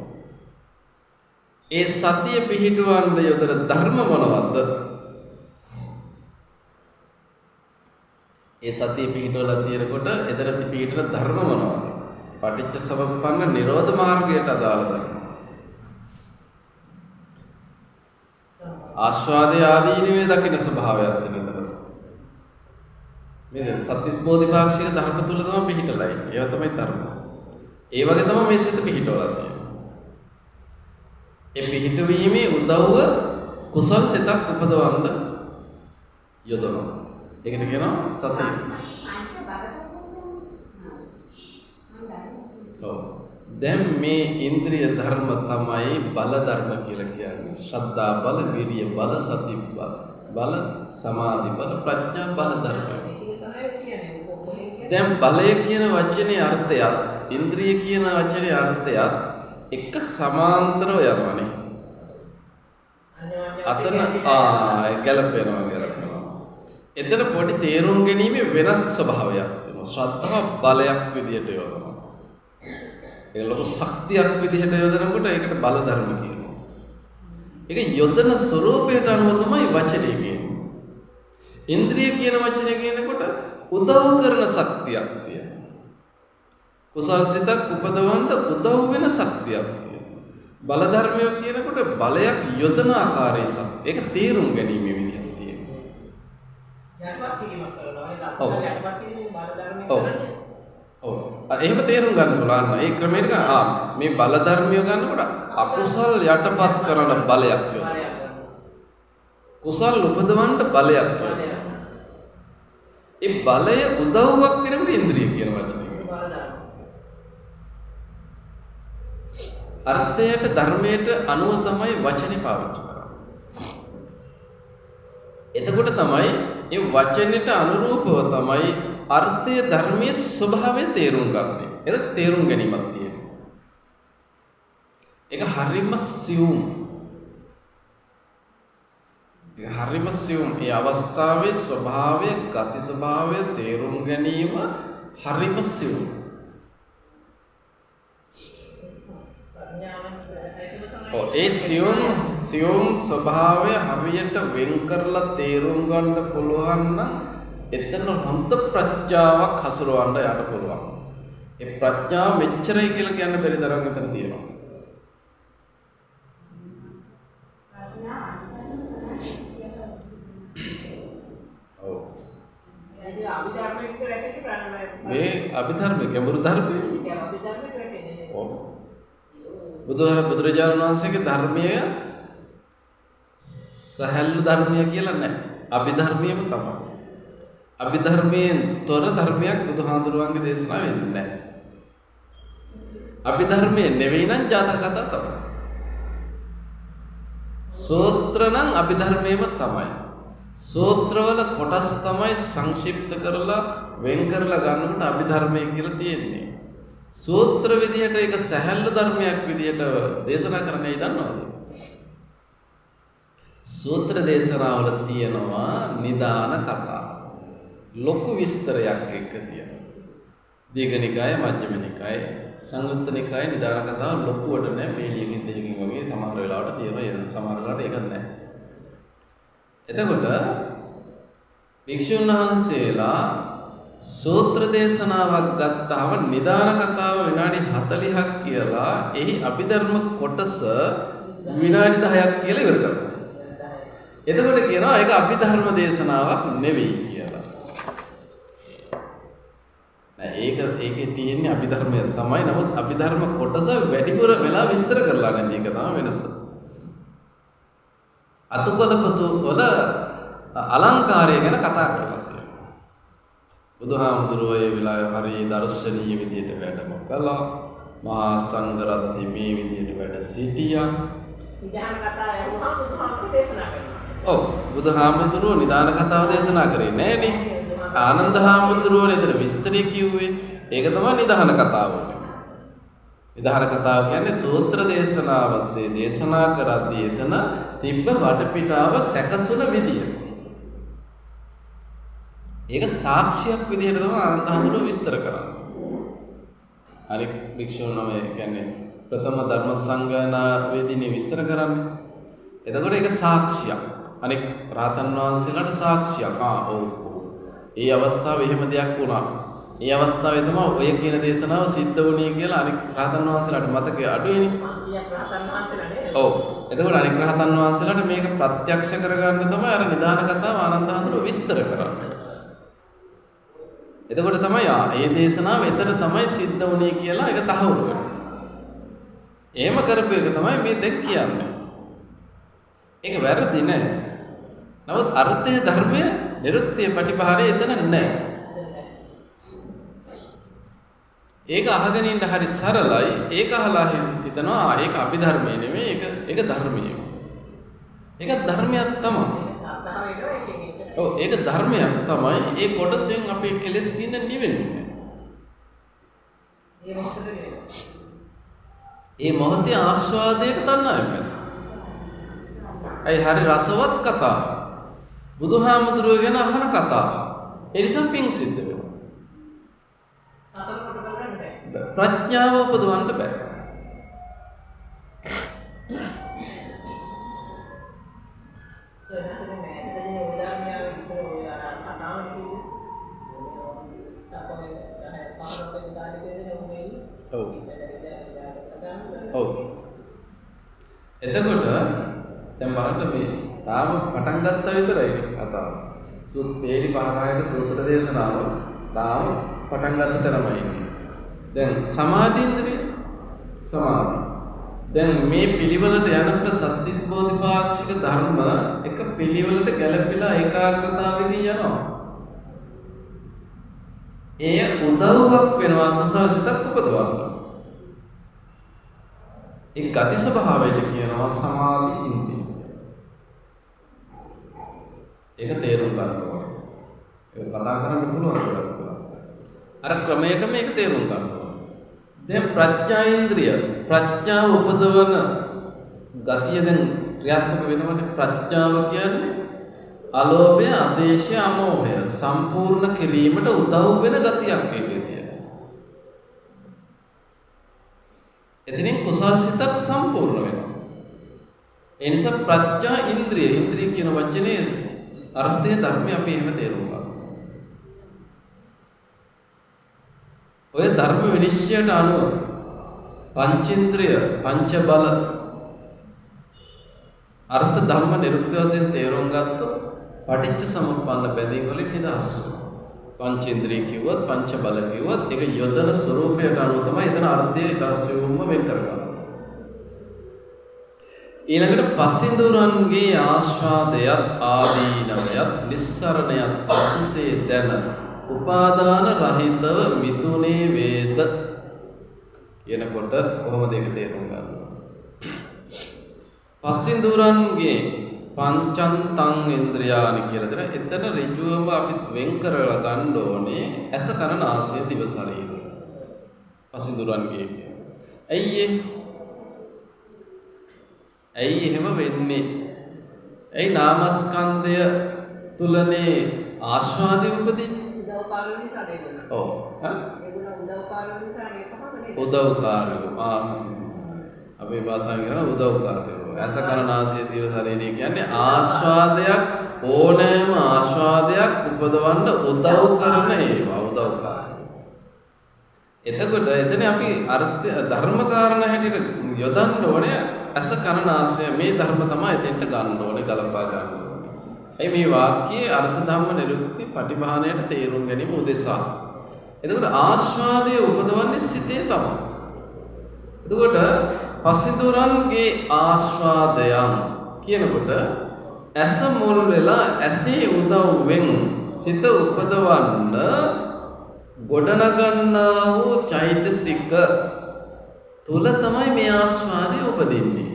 ඒ සතිය පිහිටවන්න යොදන ධර්ම මොනවද? ඒ සතිය පිහිටවලා තියෙනකොට එතරම් පිහිටන ධර්ම මොනවද? පටිච්ච සමුප්පන්න නිරෝධ මාර්ගයට අදාළ ධර්ම. ආස්වාදයේ ආදීනවේ දකින්න ස්වභාවයක් තියෙනවා. මේ සත්‍තිස් බෝධිපාක්ෂික ධර්ම තුල තමයි පිහිටලා ඉන්නේ. ඒවා තමයි ධර්ම. ඒ වගේ තමයි මේ සිත පිහිටවලා තියෙන්නේ. ඒ පිහිටවීමේ උදව්ව කුසල් සිතක් උපදවන්න යොදවනවා. ඒකට කියනවා සතිය. දැන් මේ ඉන්ද්‍රිය ධර්ම තමයි බල ධර්ම කියලා කියන්නේ. ශ්‍රද්ධා බල, විරිය බල, සති බල, සමාධි බල, ප්‍රඥා බල ධර්ම. දැන් බලය කියන වචනේ අර්ථයත් ඉන්ද්‍රිය කියන වචනේ අර්ථයත් එක සමාන්තරව යනවානේ. අතන ගැලපෙනවා. එතන පොඩි තේරුම් ගැනීමේ වෙනස් ස්වභාවයක් තියෙනවා. ශ්‍රද්ධාව බලයක් විදියට යොදනවා. ඒ ලොකු ශක්තියක් විදිහට යොදනකොට ඒකට බල ධර්ම කියනවා. ඒක යොදන ස්වરૂපයට අනුව තමයි වචනේ කියන්නේ. ඉන්ද්‍රිය කියන වචනේ කියනකොට උදව් කරන ශක්තියක් තියෙනවා. කුසල් සිතක් උපදවන්න උදව් වෙන ශක්තියක් තියෙනවා. බල ධර්මය කියනකොට බලයක් යොදන ආකාරයේ ශක්තිය. ඒක තේරුම් ගැනීමේ විදිහක් තියෙනවා. යටපත් කිරීමක් කරනවා. ඒ ලක්ෂණ යටපත් කිරීමේ බල ධර්මය කරන්නේ. එහෙම තේරුම් ගන්න පුළුවන්. ඒ ක්‍රමයට මේ බල ධර්මිය ගන්නකොට අකුසල් යටපත් කරන බලයක් යොදවනවා. කුසල් උපදවන්න බලයක් යොදවනවා. ඒ බලය උදව්වක් වෙනකොට ඉන්ද්‍රිය කියන වචනේ. අර්ථයට ධර්මයට අනුව තමයි වචනේ පාවිච්චි කරන්නේ. එතකොට තමයි ඒ වචනෙට අනුරූපව තමයි අර්ථය ධර්මයේ ස්වභාවය තේරුම් ගන්න. ඒක තේරුම් ගැනීමක් තියෙනවා. ඒක හරිම සියුම්. ඒ අවස්ථාවේ ස්වභාවය, ගති ස්වභාවය තේරුම් ගැනීම හරිම සියුම්. ඒ සියුම් ස්වභාවය හරියට වෙන් කරලා තේරුම් ගන්න පුළුවන් නම් එතන හොඳ ප්‍රඥාවක් හසුරවන්න යට පුළුවන්. ඒ ප්‍රඥාව මෙච්චරයි කියලා කියන්න බැරි තරම් එතන තියෙනවා. ඔව්. මේ අභිධර්මයේ ගැඹුරු ධර්මයේ. ඔව්. බුදුරජාණන් වහන්සේගේ ධර්මය සහැල්ලු ධර්මය කියලා නැහැ. අභිධර්මයම තමයි. අභිධර්මයෙන් තොර ධර්මයක් බුදුහාඳුරුවන්ගේ දේශනාව වෙන්නේ නැහැ. අභිධර්මයේ නෙවෙයි නම් ජාතක කතා තමයි. සූත්‍ර නම් අභිධර්මයේම තමයි. සූත්‍රවල කොටස් තමයි සංක්ෂිප්ත කරලා වෙන් කරලා ගන්නකොට අභිධර්මය කියලා තියෙන්නේ. සූත්‍ර විදිහට ඒක සහැල්ලු ධර්මයක් විදිහට දේශනා කරන්නයි දන්නවද? සූත්‍ර දේශනාවල තියෙනවා නිදාන කතා. ලොකු විස්තරයක් එක්ක තියෙනවා. දීඝනිකාය, මජ්ක්‍ධිම නිකාය, සංයුත්ත නිකාය නිදාන කතාව ලොකුවට නෑ. පේලියකින් දෙකකින් වගේ සමහර වෙලාවට තියෙනවා. සමහර වෙලාවට ඒක නෑ. එතකොට භික්ෂුන් වහන්සේලා සූත්‍ර දේශනාවක් ගත්තාම නිදාන කතාව විනාඩි 40ක් කියලා එහි අභිධර්ම කොටස විනාඩි 10ක් කියලා ඉවර කරනවා. එතකොට කියනවා ඒක අභිධර්ම දේශනාවක් නෙවෙයි කියලා. ඒකේ තියෙන්නේ අභිධර්මය තමයි. නමුත් අභිධර්ම කොටස වැඩිපුර වෙලා විස්තර කරලා නැති එක තමයි වෙනස. අතුකොලපතු වල අලංකාරය ගැන කතා කරලා තියෙනවා. බුදුහාමුදුරුවෝ ඒ වෙලාවේ හරි දර්ශනීය විදිහට වැඩම කළා. මහා සංඝරත්නය මේ විදිහට වැඩ සිටියා. නිදාන කතාව යවුවා බුදුහාමුදුරුවෝ දේශනා කරනවා. ඔව් බුදුහාමුදුරුවෝ නිදාන කතාව දේශනා කරේ නෑනේ. ආනන්ද හාමුදුරුවෝ නේද විස්තරය කිව්වේ. ඒක තමයි නිදාන කතාව. නිදාන කතාව කියන්නේ සූත්‍ර දේශනාවස්සේ දේශනා කරද්දී එතන තිබ්බ වටපිටාව සැකසුන විදිය. ඒක සාක්ෂියක් විදිහට තමයි ආනන්ද හඳුරෝ විස්තර කරන්නේ. අනික භික්ෂුන් නම කියන්නේ ප්‍රථම ධර්ම සංගායනාවේදීනේ විස්තර කරන්නේ. එතකොට ඒක සාක්ෂියක්. අනික රාතන් වහන්සේලාට සාක්ෂියක්. ඔව්. ඒ අවස්ථාවේ එහෙම දෙයක් වුණා. ඒ අවස්ථාවේ තමයි ඔය කියන දේශනාව සිද්ධ වුණේ කියලා අනික රාතන් වහන්සේලාට මතකයේ අඩුයිනේ. 500ක් රාතන් වහන්සේලා නේද? ඔව්. එතකොට අනික රාතන් වහන්සේලාට මේක ප්‍රත්‍යක්ෂ කරගන්න තමයි අර නිදාන කතාව ආනන්ද හඳුරෝ විස්තර කරන්නේ. එතකොට තමයි ඒ දේශනාව එතන තමයි සිද්ධ වුණේ කියලා ඒක තහවුරු වෙනවා. එහෙම කරපු එක තමයි මේ දෙක කියන්නේ. ඒක වැරදි නෑ. නමුත් අර්ථය ධර්මය නිරුක්තිය ප්‍රතිපහාරය එතන නෑ. ඒක අහගෙන ඉන්න හරි සරලයි. ඒක අහලා හිතනවා ඒක අභිධර්මයේ නෙමෙයි ඒක ධර්මයේ. ඒක ධර්මයක් තමයි. ඔව් ඒක ධර්මයක් තමයි. ඒ කොටසෙන් අපේ කෙලෙස් කින්න නිවෙන්නේ. ඒ මොහොතේ ආස්වාදයට තණ්හාවෙන්. අයි හරි රසවත් කතාව. බුදුහාමුදුරුවෝ ගැන අහන කතාව. ඒ නිසා පිං සිද්ධ වෙනවා. ප්‍රඥාව උපදවන්න බෑ. ඔව්. එතකොට දැන් බලන්න මේ තාම පටන් ගත්තා විතරයි කතාව. පේලි පහනායක සූත්‍ර දේශනාව තාම පටන් ගත්ත තරමයි ඉන්නේ. දැන් සමාධීන්ද්‍රිය සමාධි. දැන් මේ පිළිවෙලට යනකොට සත්‍තිස් බෝධිපාක්ෂික ධර්ම එක පිළිවෙලට ගැලපිලා ඒකාග්‍රතාවෙදී යනවා. එය උදව්වක් වෙනවා කුසල සිතක් උපදවන්න. ඒ ගති ස්වභාවයට කියනවා සමාධි ඉන්ද්‍රිය. ඒක තේරුම් ගන්න ඕනේ. ඒක කතා කරන්න පුළුවන් කියලා. අර ක්‍රමයට මේක තේරුම් ගන්න ඕනේ. දැන් ප්‍රඥා ඉන්ද්‍රිය ප්‍රඥාව උපදවන ගතිය දැන් ක්‍රියාත්මක වෙනවනේ. ප්‍රඥාව කියන්නේ අලෝභය, අදේශය, අමෝහය සම්පූර්ණ කිරීමට උදව් වෙන ගතියක් ඒකේ තියෙනවා. එතනින් කුසල් සිතක් සම්පූර්ණ වෙනවා. ඒ නිසා ප්‍රඥා ඉන්ද්‍රිය කියන වචනේ අර්ථය ධර්මය අපි එහෙම තේරුම් ගන්නවා. ඔය ධර්ම විනිශ්චයට අනුව පංචේන්ද්‍රිය, පංච බල අර්ථ ධම්ම නිරුක්ති වශයෙන් තේරුම් ගත්තොත් පටිච්ච සමුප්පන්න බැඳීම් වලින් නිදහස් වෙනවා. පංචේන්ද්‍රිය කිව්වත් පංච බල කිව්වත් ඒක යොදන ස්වરૂපයට අනුව තමයි එතන අර්ථය ඊටස්සෙවම වෙන් කරගන්නේ. ඊළඟට පසින්දුරන්ගේ ආස්වාදයත් ආදීනවයත් නිස්සරණයත් අකුසේ දැන උපාදාන රහිතව මිදුනේ වේද කියනකොට කොහොමද ඒක තේරුම් ගන්න? පසින්දුරන්ගේ පංචන්තං ඉන්ද්‍රියානි කියලා දෙන එතන ඍජුවම අපි වෙන් කරලා ගන්න ඕනේ ඇස කන නාසය දිව ශරීරය. පසින්දුරන්ගේ ඇයි එහෙම වෙන්නේ? ඇයි නාමස්කන්ධය තුලනේ ආස්වාදෙ උපදින්නේ? උදව්කාරය නිසා නේද? ඔව්. උදව්කාරය නිසා නේ තමයි. උදව්කාරය. අපේ භාෂාවෙන් කියන උදව්කාරය. ඇස කන නාසය දිව ශරීරය කියන්නේ ආස්වාදයක් ඕනෑම ආස්වාදයක් උපදවන්න උදව් කරන ඒවා උදව්කාරය. එතකොට එතන අපි අර්ථ ධර්ම කාරණා හැටියට යොදන්න ඕනේ ඇස කන නාසය මේ ධර්ම තමයි එතෙන්ට ගන්න ඕනේ ගලපා ගන්න ඕනේ. ඒ මේ වාක්‍යයේ අර්ථ ධම්ම නිරුක්ති පටිභාණයට තේරුම් ගැනීම උදෙසා. එතකොට ආස්වාදයේ උපදවන්නේ සිතේ තමයි. එතකොට පසින්දුරන්ගේ ආස්වාදයන් කියනකොට ඇස මුල් වෙලා ඇසේ උදව්වෙන් සිත උපදවන්න ගොඩනගන්නා වූ චෛතසික තුල තමයි මේ ආස්වාදය උපදින්නේ.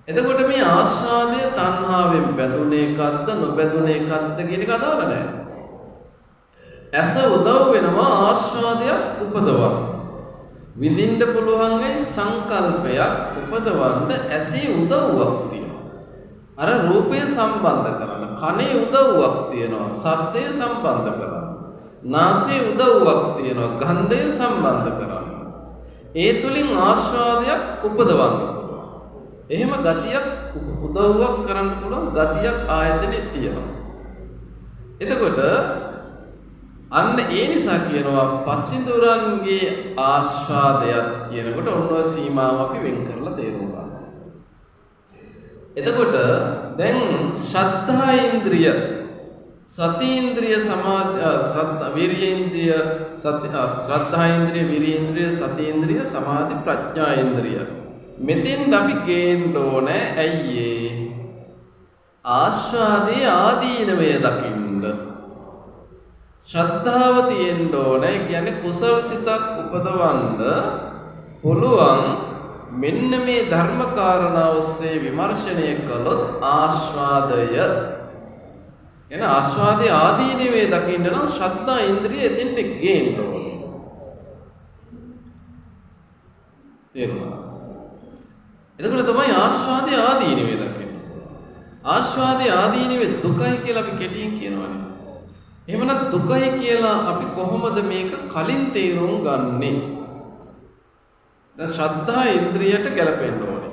එතකොට මේ ආස්වාදය තණ්හාවෙන් බැඳුන එකක්ද නොබැඳුන එකක්ද කියන එක අදාළ නැහැ. ඇස උදව් වෙනවා ආස්වාදයක් උපදවන්න. විඳින්න පුළුවන් ඒ සංකල්පයක් උපදවන්න ඇසේ උදව්වක් තියෙනවා. අර රූපය සම්බන්ධ කරන්න. කනේ උදව්වක් තියෙනවා. ශබ්දය සම්බන්ධ කරන්න. නාසයේ උදව්වක් තියෙනවා. ගන්ධය සම්බන්ධ කරන්න. ඒ තුලින් ආස්වාදයක් උපදවන්න පුළුවන්. එහෙම ගතියක් උදව්වක් කරන්න පුළුවන් ගතියක් ආයතනෙ තියෙනවා. එතකොට අන්න ඒ නිසා කියනවා පසින්දුරන්ගේ ආස්වාදයක් කියනකොට ඔන්න ඔය සීමාව අපි වෙන් කරලා තේරුම් ගන්න. එතකොට දැන් ශ්‍රද්ධා ඉන්ද්‍රිය, සති ඉන්ද්‍රිය, සමාධි විරිය ඉන්ද්‍රිය, ශ්‍රද්ධා ඉන්ද්‍රිය, විරිය ඉන්ද්‍රිය, සති ඉන්ද්‍රිය, සමාධි ප්‍රඥා ඉන්ද්‍රිය. මෙතෙන් අපි ගේන්න ඕනේ ඇයි ආස්වාදයේ ආදීනවය දකින්න. ශ්‍රද්ධාව තියෙන්න ඕනේ. කියන්නේ කුසල සිතක් උපදවන්න පුළුවන්. මෙන්න මේ ධර්ම කාරණා ඔස්සේ විමර්ශනය කළොත් ආස්වාදය එන ආස්වාදයේ ආදීනවේ දකින්න නම් ශ්‍රද්ධා ඉන්ද්‍රිය එතෙන්ට ගේන්න ඕනේ. තේරුණා? එතකොට තමයි ආස්වාදයේ ආදීනවේ දකින්න. ආස්වාදයේ ආදීනවේ දුකයි කියලා අපි කෙටියෙන් කියනවානේ. එහෙමනම් දුකයි කියලා අපි කොහොමද මේක කලින් තේරුම් ගන්නෙ? දැන් ශ්‍රද්ධා ඉන්ද්‍රියට ගැලපෙන්න ඕනේ.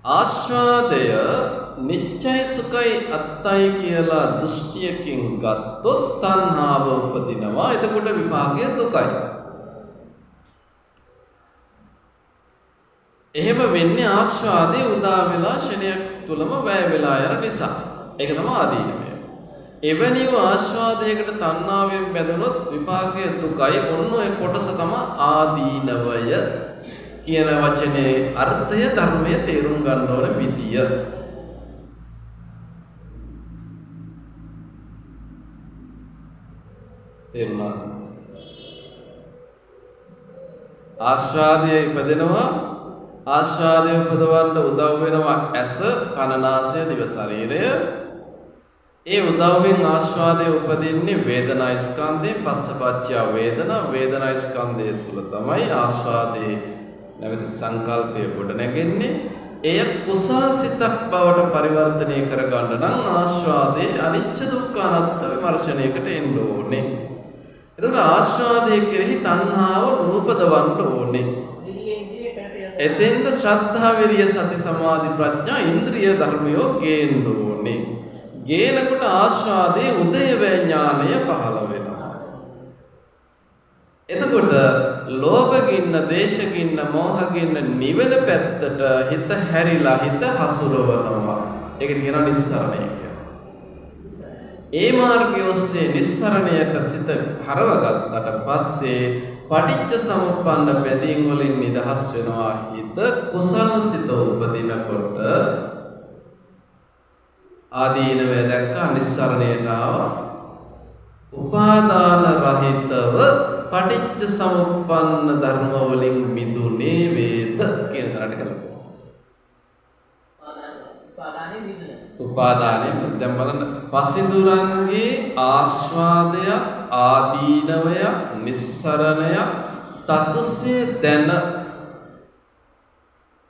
ආස්වාදය නිච්චයි සුඛයි අත්තයි කියලා දෘෂ්ටියකින් ගත්තොත් තණ්හාව උපදිනවා. එතකොට විපාකය දුකයි. එහෙම වෙන්නේ ආස්වාදයේ උදා වෙලා ෂණයක් තුලම වැය වෙලා යන නිසා. ඒක තමයි ආදීනවය. එවැනි ආස්වාදයකට තණ්හාවෙන් බැඳුනොත් විපාකය දුකයි. ඔන්න ඔය කොටස තමයි ආදීනවය කියන වචනේ අර්ථය ධර්මයේ තේරුම් ගන්න ඕන විදිය. තේරුණා? ආස්වාදයේ ඉපදෙනවා. ආස්වාදයේ උපදවන්න උදව් වෙනවා ඇස, කන, නාසය, දිව, ශරීරය. ඒ උදව්වෙන් ආස්වාදයේ උපදින්නේ වේදනා ස්කන්ධේ. පස්සපච්චය වේදනා. වේදනා ස්කන්ධය තුල තමයි ආස්වාදයේ නැවත සංකල්පය ගොඩ නැගෙන්නේ. එය කුසල සිතක් බවට පරිවර්තනය කරගන්න නම් ආස්වාදයේ අනිච්ච දුක්ඛ අනාත්ම විමර්ශනයකට එන්න ඕනේ. එතකොට ආස්වාදයේ කෙරෙහි තණ්හාව නූපදවන්න ඕනේ. එතෙන්ද ශ්‍රද්ධා, විරිය, සති, සමාධි, ප්‍රඥා ඉන්ද්‍රිය ධර්මයෝ ගේන්න ඕනේ. ගේනකොට ආස්වාදයේ උදේවැය ඥානය පහළ වෙනවා. එතකොට ලෝභගින්න, දේශගින්න, මෝහගින්න නිවන පැත්තට හිත හැරිලා හිත හසුරවනවා. ඒකට කියනවා නිස්සරණය කියලා. ඒ මාර්ගය ඔස්සේ නිස්සරණයට සිත හරවගත්තට පස්සේ පටිච්ච සමුප්පන්න බැඳීම් වලින් නිදහස් වෙනවා. හිත කුසල සිත උපදිනකොට ආදීනවය දැක්කා, නිස්සරණයට ආවා. උපාදාන රහිතව පටිච්ච සමුප්පන්න ධර්ම වලින් මිදුනේ වේද කියන තරට කරලා. උපාදානෙ දැන් බලන්න පසින්දුරන්ගේ ආස්වාදය, ආදීනවය, නිස්සරණය තතුසේ දැන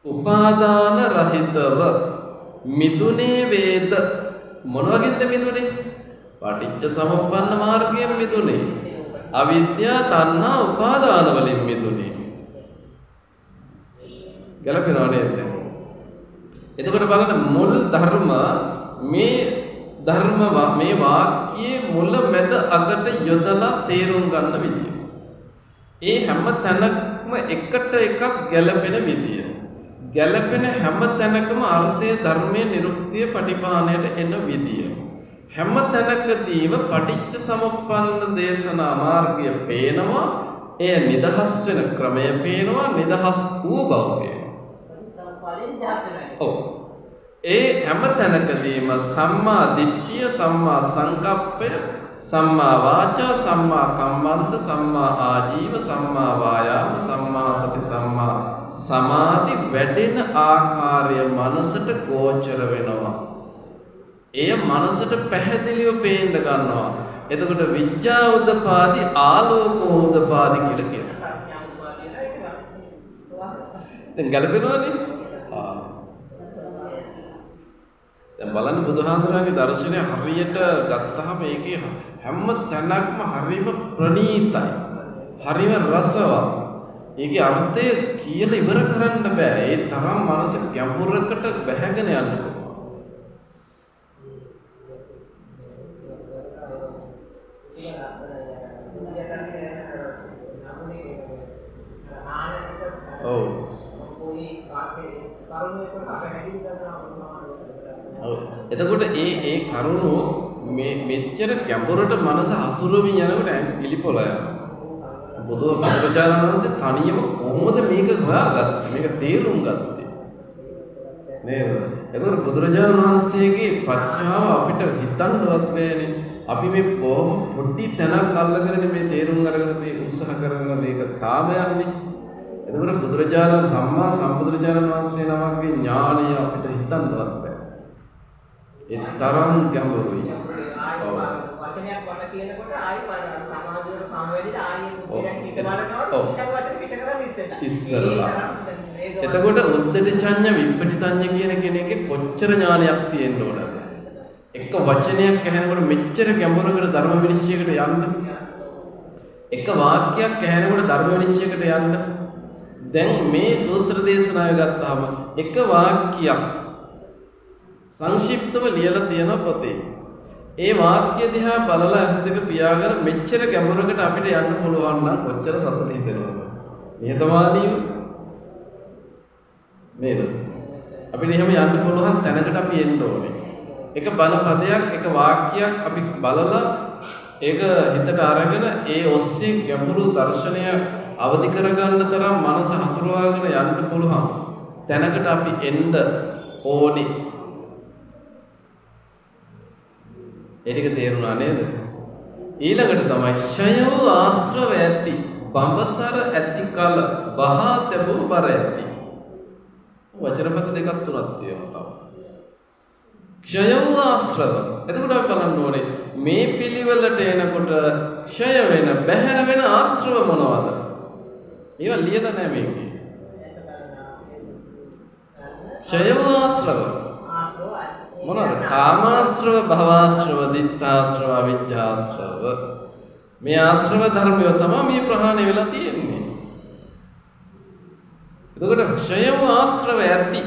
උපාදාන රහිතව මිදුනේ වේද. මොන වගේද මිදුනේ? පටිච්ච සමුප්පන්න මාර්ගයෙන් මිදුනේ. අවිද්‍යා, තණ්හා, උපාදාන වලින් මිදුනේ. ගැලපෙනව නේද? එතකොට බලන්න මුල් ධර්ම මේ වාක්‍යයේ මුල මැද අගට යොදලා තේරුම් ගන්න විදිය. ඒ හැම තැනකම එකට එකක් ගැලපෙන විදිය. ගැලපෙන හැම තැනකම අර්ථයේ ධර්මයේ නිරුක්තිය පටිපාණයට එන විදිය. හැම තැනකදීම පටිච්ච සමුප්පන්න දේශනා මාර්ගය පේනවා. එය නිදහස් වෙන ක්‍රමය පේනවා. නිදහස් වූ බව පේනවා. ඔව්. ඒ හැම තැනකදීම සම්මා දිට්ඨිය, සම්මා සංකප්පය, සම්මා වාචා, සම්මා කම්මන්ත, සම්මා ආජීව, සම්මා වායාම, සම්මා සති, සම්මා සමාධි වැඩෙන ආකාරය මනසට ගෝචර වෙනවා. එය මනසට පැහැදිලිව පේන්න ගන්නවා. එතකොට විඥා උදපාදි, ආලෝකෝ උදපාදි කියලා කියනවා. දැන් ගැලපෙනවනේ? දැන් බලන්න බුදුහාමුදුරන්ගේ දර්ශනය හරියට ගත්තාම ඒකේ හැම තැනක්ම හරිම ප්‍රණීතයි. හරිම රසවත්. ඒකේ අර්ථය කියලා ඉවර කරන්න බෑ. ඒ තරම් මනස ගැඹුරකට බැහැගෙන යනවා. ඔව්. එතකොට ඒ කරුණු මෙච්චර ගැඹුරට මනස හසුරුවමින් යනකොට ඇඟ පිළිපොළ යනවා. බුදුරජාණන් වහන්සේ තනියම කොහොමද මේක හොයාගත්තේ? මේක තේරුම් ගත්තේ නේද? එතකොට බුදුරජාණන් වහන්සේගේ ප්‍රඥාව අපිට හිතන්නවත් බෑනේ. අපි මේ බොහොම පොඩි තැනක් අල්ලගෙන මේ තේරුම් අරගෙන මේ උත්සාහ කරන මේක තාම යන්නේ. එතකොට බුදුරජාණන් සම්මා සම්බුදුරජාණන් වහන්සේ නමක්ගේ ඥාණය අපිට හිතන්නවත් බෑ. ඒ තරම් ගැඹුරුයි. ඔව්. වචනයක් වට කියනකොට ආයි සමාධියට සමවැදිට ආයි කුපිරක් පිට බලනවා ඊට වචන පිට කරන්නේ ඉස්සෙල්ලා. එතකොට උද්දටිචඤ්ඤ විප්පටිචඤ්ඤ කියන කෙනෙක්ගේ කොච්චර ඥානයක් තියෙන්න ඕනද? එක වචනයක් ඇහෙනකොට මෙච්චර ගැඹුරකට ධර්ම විනිශ්චයකට යන්න. එක වාක්‍යයක් ඇහෙනකොට ධර්ම විනිශ්චයකට යන්න. දැන් මේ සූත්‍ර දේශනාව ගත්තාම එක වාක්‍යයක් සංක්ෂිප්තව ලියලා තියෙන පොතේ. ඒ වාක්‍ය දිහා බලලා ඇස් දෙක පියාගෙන මෙච්චර ගැඹුරකට අපිට යන්න පුළුවන් නම් කොච්චර සතුටු හිතෙනවද? නිහතමානීව නේද? අපිට එහෙම යන්න පුළුවන් තැනකට අපි එන්න ඕනේ. එක බණපදයක් එක වාක්‍යයක් අපි බලලා ඒක හිතට අරගෙන ඒ ඔස්සේ ගැඹුරු දර්ශනය අවදි කරගන්න තරම් මනස හසුරවාගෙන යන්න පුළුවන් තැනකට අපි එන්න ඕනේ. ඒ ටික තේරුණා නේද? ඊළඟට තමයි ෂයෝ ආශ්‍රව ඇති බඹසර ඇති කල බහා තැබු බර ඇති. වචනපද දෙකක් තුනක් තියෙනවා තව. ක්ෂයෝ ආශ්‍රව. එතකොට අපි බලන්න ඕනේ මේ පිළිවෙලට එනකොට ක්ෂය වෙන බැහැර වෙන ආශ්‍රව මොනවද? ඒවා ලියලා නැහැ මේකේ. ක්ෂයෝ ආශ්‍රව මොනවද? කාමාශ්‍රව, භවආශ්‍රව, දිඨාශ්‍රව, අවිජ්ජාශ්‍රව. මේ ආශ්‍රව ධර්මය තමයි මේ ප්‍රහාණය වෙලා තියෙන්නේ. එතකොට ක්ෂයෝ ආශ්‍රව ඇති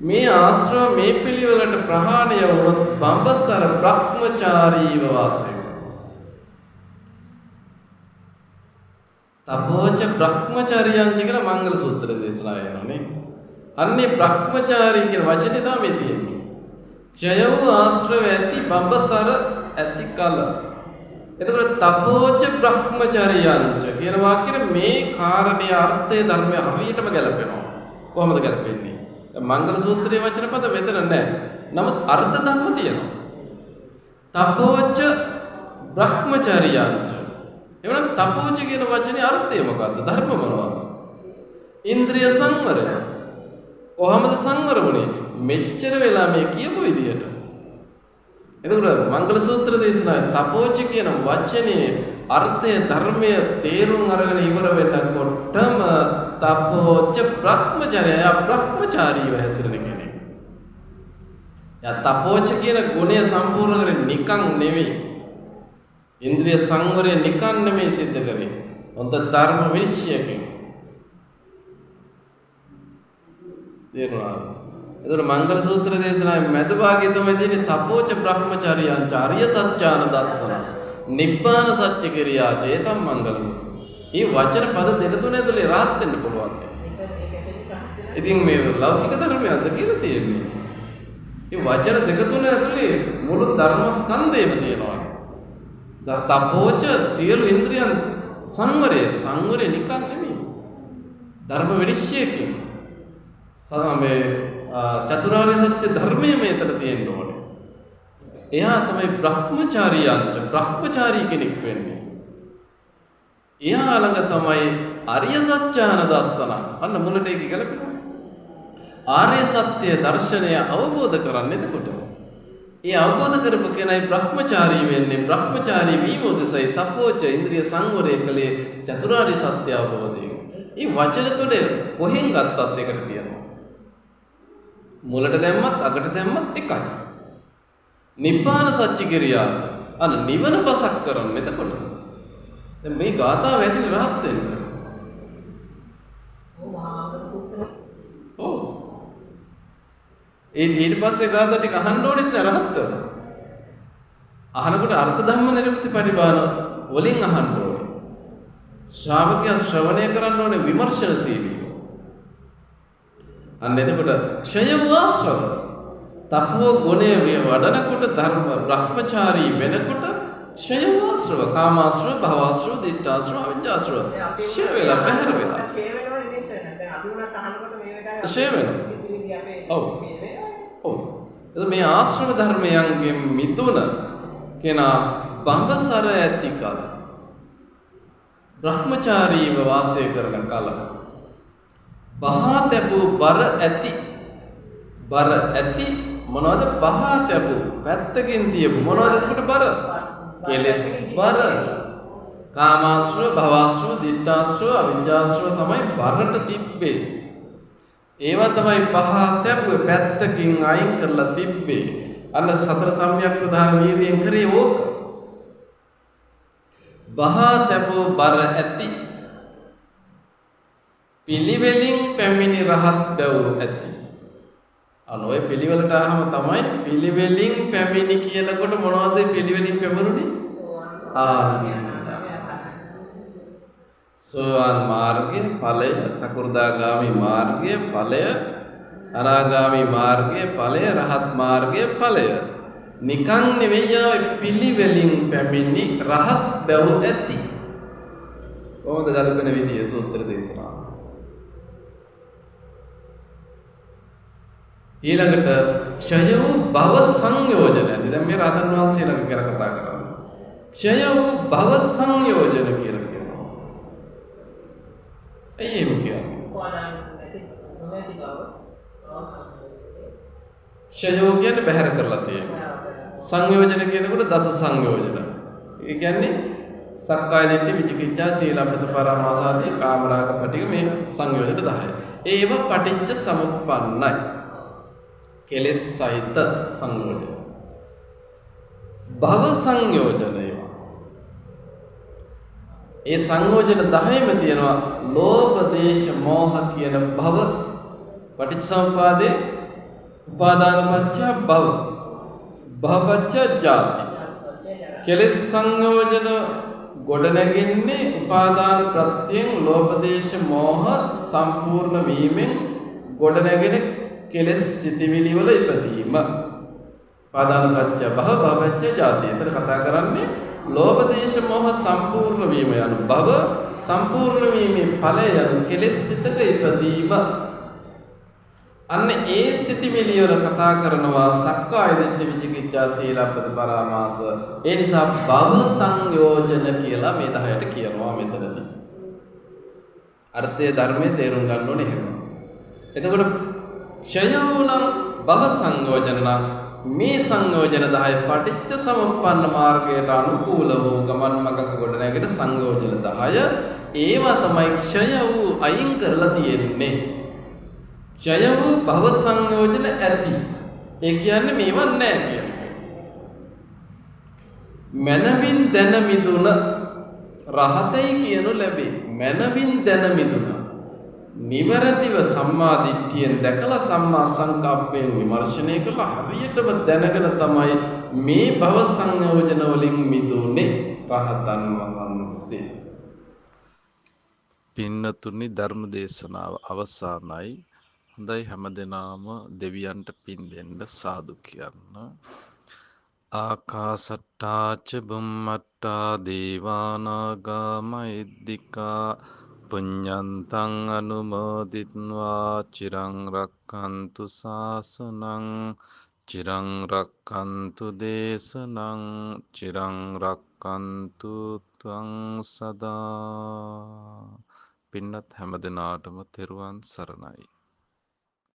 මේ ආශ්‍රව මේ පිළිවෙලට ප්‍රහාණය වුණොත් බඹසර බ්‍රහ්මචාරීව වාසය කරනවා. තපෝච බ්‍රහ්මචාරියං කියලා මංගල සූත්‍ර දේශනා වෙනවානේ. අන්නේ බ්‍රහ්මචාරී කියන වචනේ තමයි තියෙන්නේ. ක්ෂයෝ ආශ්‍රව ඇති බඹසර ඇති කල. එතකොට තපෝච බ්‍රහ්මචාරියං කියන වාක්‍යෙට මේ කාරණේ අර්ථය ධර්මය හරියටම ගැලපෙනවා. කොහොමද ගැලපෙන්නේ? මංගල සූත්‍රයේ වචන පද මෙතන නැහැ. නමුත් අර්ථ ධර්ම තියෙනවා. තපෝච බ්‍රහ්මචාරියං. එවනම් තපෝච කියන වචනේ අර්ථය මොකද්ද? ධර්ම මොනවද? ඉන්ද්‍රිය සංවරය. කොහොමද සංවර වුනේ? මෙච්චර වෙලා මේ කියපු විදිහට. එතකොට මංගල සූත්‍ර දේශනාවේ තපෝච කියන වචනේ අර්ථය ධර්මය තේරුම් අරගෙන ඉවර වෙනකොටම තපෝච බ්‍රහ්මචර්යය බ්‍රහ්මචාරීව හැසිරෙන කෙනෙක්. යා තපෝච කියන ගුණය සම්පූර්ණ කරේ නිකන් නෙවෙයි. ඉන්ද්‍රිය සංවරය නිකන් නෙමෙයි සිද්ධ කරේ. හොඳ ධර්ම විනිශ්චයකින්. තේරුණාද? එතකොට මංගල සූත්‍ර දේශනාවේ මැද භාගයේ තමයි තියෙන්නේ තපෝච බ්‍රහ්මචර්යං ආර්ය සත්‍යාන දස්සන. නිබ්බාන සත්‍ය කිරියා චේතම් මංගලම්. මේ වචන පද දෙක තුන ඇතුලේ rahat වෙන්න පුළුවන්. ඉතින් මේ ලෞකික ධර්මයක්ද කියලා තියෙන්නේ. මේ වචන දෙක තුන ඇතුලේ මුළු ධර්ම ස්කන්ධයම තියෙනවා. තපෝච සියලු ඉන්ද්‍රියන් සංවරය නිකන් නෙමෙයි. ධර්ම විනිශ්චයකින් සමේ චතුරාර්ය සත්‍ය ධර්මයේ මේතර තියෙන්න ඕනේ. එයා තමයි බ්‍රහ්මචාරියංච බ්‍රහ්මචාරී කෙනෙක් වෙන්නේ. එයා ළඟ තමයි ආර්ය සත්‍යාන දස්සන. අන්න මුලට ඒක ගලපෙනවා. ආර්ය සත්‍ය දර්ශනය අවබෝධ කරන්නේ එතකොට. ඒ අවබෝධ කරපු කෙනයි බ්‍රහ්මචාරී වෙන්නේ. බ්‍රහ්මචාරී වීම උදෙසයි තපෝච ඉන්ද්‍රිය සංවරය කලේ චතුරාර්ය සත්‍ය අවබෝධයෙන්. මේ වචන තුනේ කොහෙන් ගත්තත් එකට තියෙනවා. ඊළඟට බලන්න. මුලට දැම්මත් අගට දැම්මත් එකයි. නිබ්බාන සත්‍ය කිරියාව. අන්න නිවන පසක් කරන්න එතකොට. දැන් මේ ගාථාව ඇතුලේ රහත් වෙන්න. ඔව්. ඊට පස්සේ ගාථා ටික අහන්න ඕනෙත් නෑ රහත් වෙන්න. අහනකොට අර්ථ ධම්ම නිරුක්ති පරිබාන වලින් අහන්න ඕනේ. ශ්‍රාවකයා ශ්‍රවණය කරන්න ඕනේ විමර්ශනශීලීව. අන්න එතකොට ක්ෂය වූ ආශ්‍රව තපෝ ගුණය වඩනකොට ධර්ම බ්‍රහ්මචාරී වෙනකොට ක්ෂය වූ ආශ්‍රව කාමාශ්‍රව භවආශ්‍රව දිට්ඨාශ්‍රව අවිජ්ජාශ්‍රව ක්ෂය වෙලා බහැර වෙලා ෂේ වෙනවනේ ඉතින් දැන් අපි උනත් අහනකොට මේ වෙලාවේ ෂේ වෙනවා. සිතිවිලි අපේ ඔව්. ෂේ වෙනවා. ඔව්. එතකොට මේ ආශ්‍රව ධර්මයන්ගෙන් මිදුණ කෙනා බඹසර ඇති කල බ්‍රහ්මචාරීව වාසය කරන කල බහා තැබූ බර ඇති මොනවද බහා තැබූ පැත්තකින් තියපු මොනවද එතකොට බර කෙලෙස් බර කාමාශ්‍රව භවආශ්‍රව දිට්ඨාශ්‍රව අවිජ්ජාශ්‍රව තමයි බරට තිබ්බේ. ඒවා තමයි බහා තැබුවේ පැත්තකින් අයින් කරලා තිබ්බේ. අන්න සතර සම්‍යක් ප්‍රධාන වීර්යයෙන් කරේ ඕක. බහා තැබූ බර ඇති පිළිවෙලින් පැමිණි රහත් බව ඇති. අන්න ඔය පිළිවෙලට ආවම තමයි පිළිවෙලින් පැමිණි කියනකොට මොනවද පිළිවෙලින් පැමිණුනේ? සෝවාන් මාර්ගයේ ඵලය, සකෘදාගාමි මාර්ගයේ ඵලය, අනාගාමි මාර්ගයේ ඵලය, රහත් මාර්ගයේ ඵලය. නිකන් නෙවෙයි පිළිවෙලින් පැමිණි රහත් බව ඇති. කොහොමද ගල්පන විදිය සූත්‍ර දේශනාව. ඊළඟට ක්ෂය වූ භව සංයෝජන ඇති. දැන් මේ රහතන් වහන්සේ ළඟ ගැන කතා කරන්නේ. ක්ෂය වූ භව සංයෝජන කියලා කියනවා. ඇයි එහෙම කියන්නේ? ක්ෂය කියන්නේ බැහැර කරලා තියෙනවා. සංයෝජන කියනකොට දස සංයෝජන. ඒ කියන්නේ සක්කාය දිට්ඨි විචිකිච්ඡා සීලබ්බත පරාමාස ආදී කාමරාග පිටික මේ සංයෝජන 10. ඒව පටිච්ච සමුප්පන්නයි. කෙලෙස් සහිත සංයෝජන. භව සංයෝජනය. ඒ සංයෝජන 10ම තියෙනවා ලෝභ දේශ මොහ කියන භව පටිච්චසමුපාදේ උපාදාන පත්‍ය භව භවපත්‍ය ජාති. කෙලෙස් සංයෝජන ගොඩ නැගෙන්නේ උපාදාන ප්‍රත්‍යයෙන් ලෝභ දේශ මොහ සම්පූර්ණ වීමෙන් ගොඩ නැගෙන කෙලෙස් සිතිවිලි වල ඉපදීම. උපාදාන පත්‍ය භව භවපත්‍ය ජාති. එතන කතා කරන්නේ ලෝභ දේශ මොහ සම්පූර්ණ වීම යන භව සම්පූර්ණ වීමේ ඵලය යන කෙලෙස් සිතක ඉපදීම. අන්න ඒ සිතිවිලි වල කතා කරනවා සක්කාය දිට්ඨි විචිකිච්ඡා සීලබ්බත පරාමාස. ඒ නිසා භව සංයෝජන කියලා මේ 10ට කියනවා මෙතනදී. අර්ථය ධර්මයේ තේරුම් ගන්න ඕනේ එහෙම. එතකොට ක්ෂය වුණා භව සංයෝජන නම් මේ සංයෝජන 10 පටිච්ච සමුප්පන්න මාර්ගයට අනුකූල වූ ගමන් මගක කොට නැගෙන සංයෝජන 10 ඒවා තමයි ක්ෂය වූ අයින් කරලා තියෙන්නේ. ක්ෂය වූ භව සංයෝජන ඇති. ඒ කියන්නේ මේවා නැහැ කියන්නේ. මනවින් දැන මිදුන රහතයි කියනු ලැබේ. මනවින් දැන මිදුන. නිවැරදිව සම්මා දිට්ඨියෙන් දැකලා සම්මා සංකප්පයෙන් විමර්ශනය කළා හරියටම දැනගෙන තමයි මේ භව සංයෝජන වලින් මිදුනේ රහතන් වහන්සේ. පින්නතුනි ධර්ම දේශනාව අවසానයි. හොඳයි හැමදෙනාම දෙවියන්ට පින් දෙන්න සාදු කියන්න. ආකාසට්ටාච බුම්මට්ටා දේවානාගා මහිද්దికා පුඤ්ඤන්තං අනුමෝදිත්වා චිරං රක්ඛන්තු ශාසනං චිරං රක්ඛන්තු දේශනං චිරං රක්ඛන්තු ත්වං සදා. පින්නත් හැමදෙනාටම තෙරුවන් සරණයි.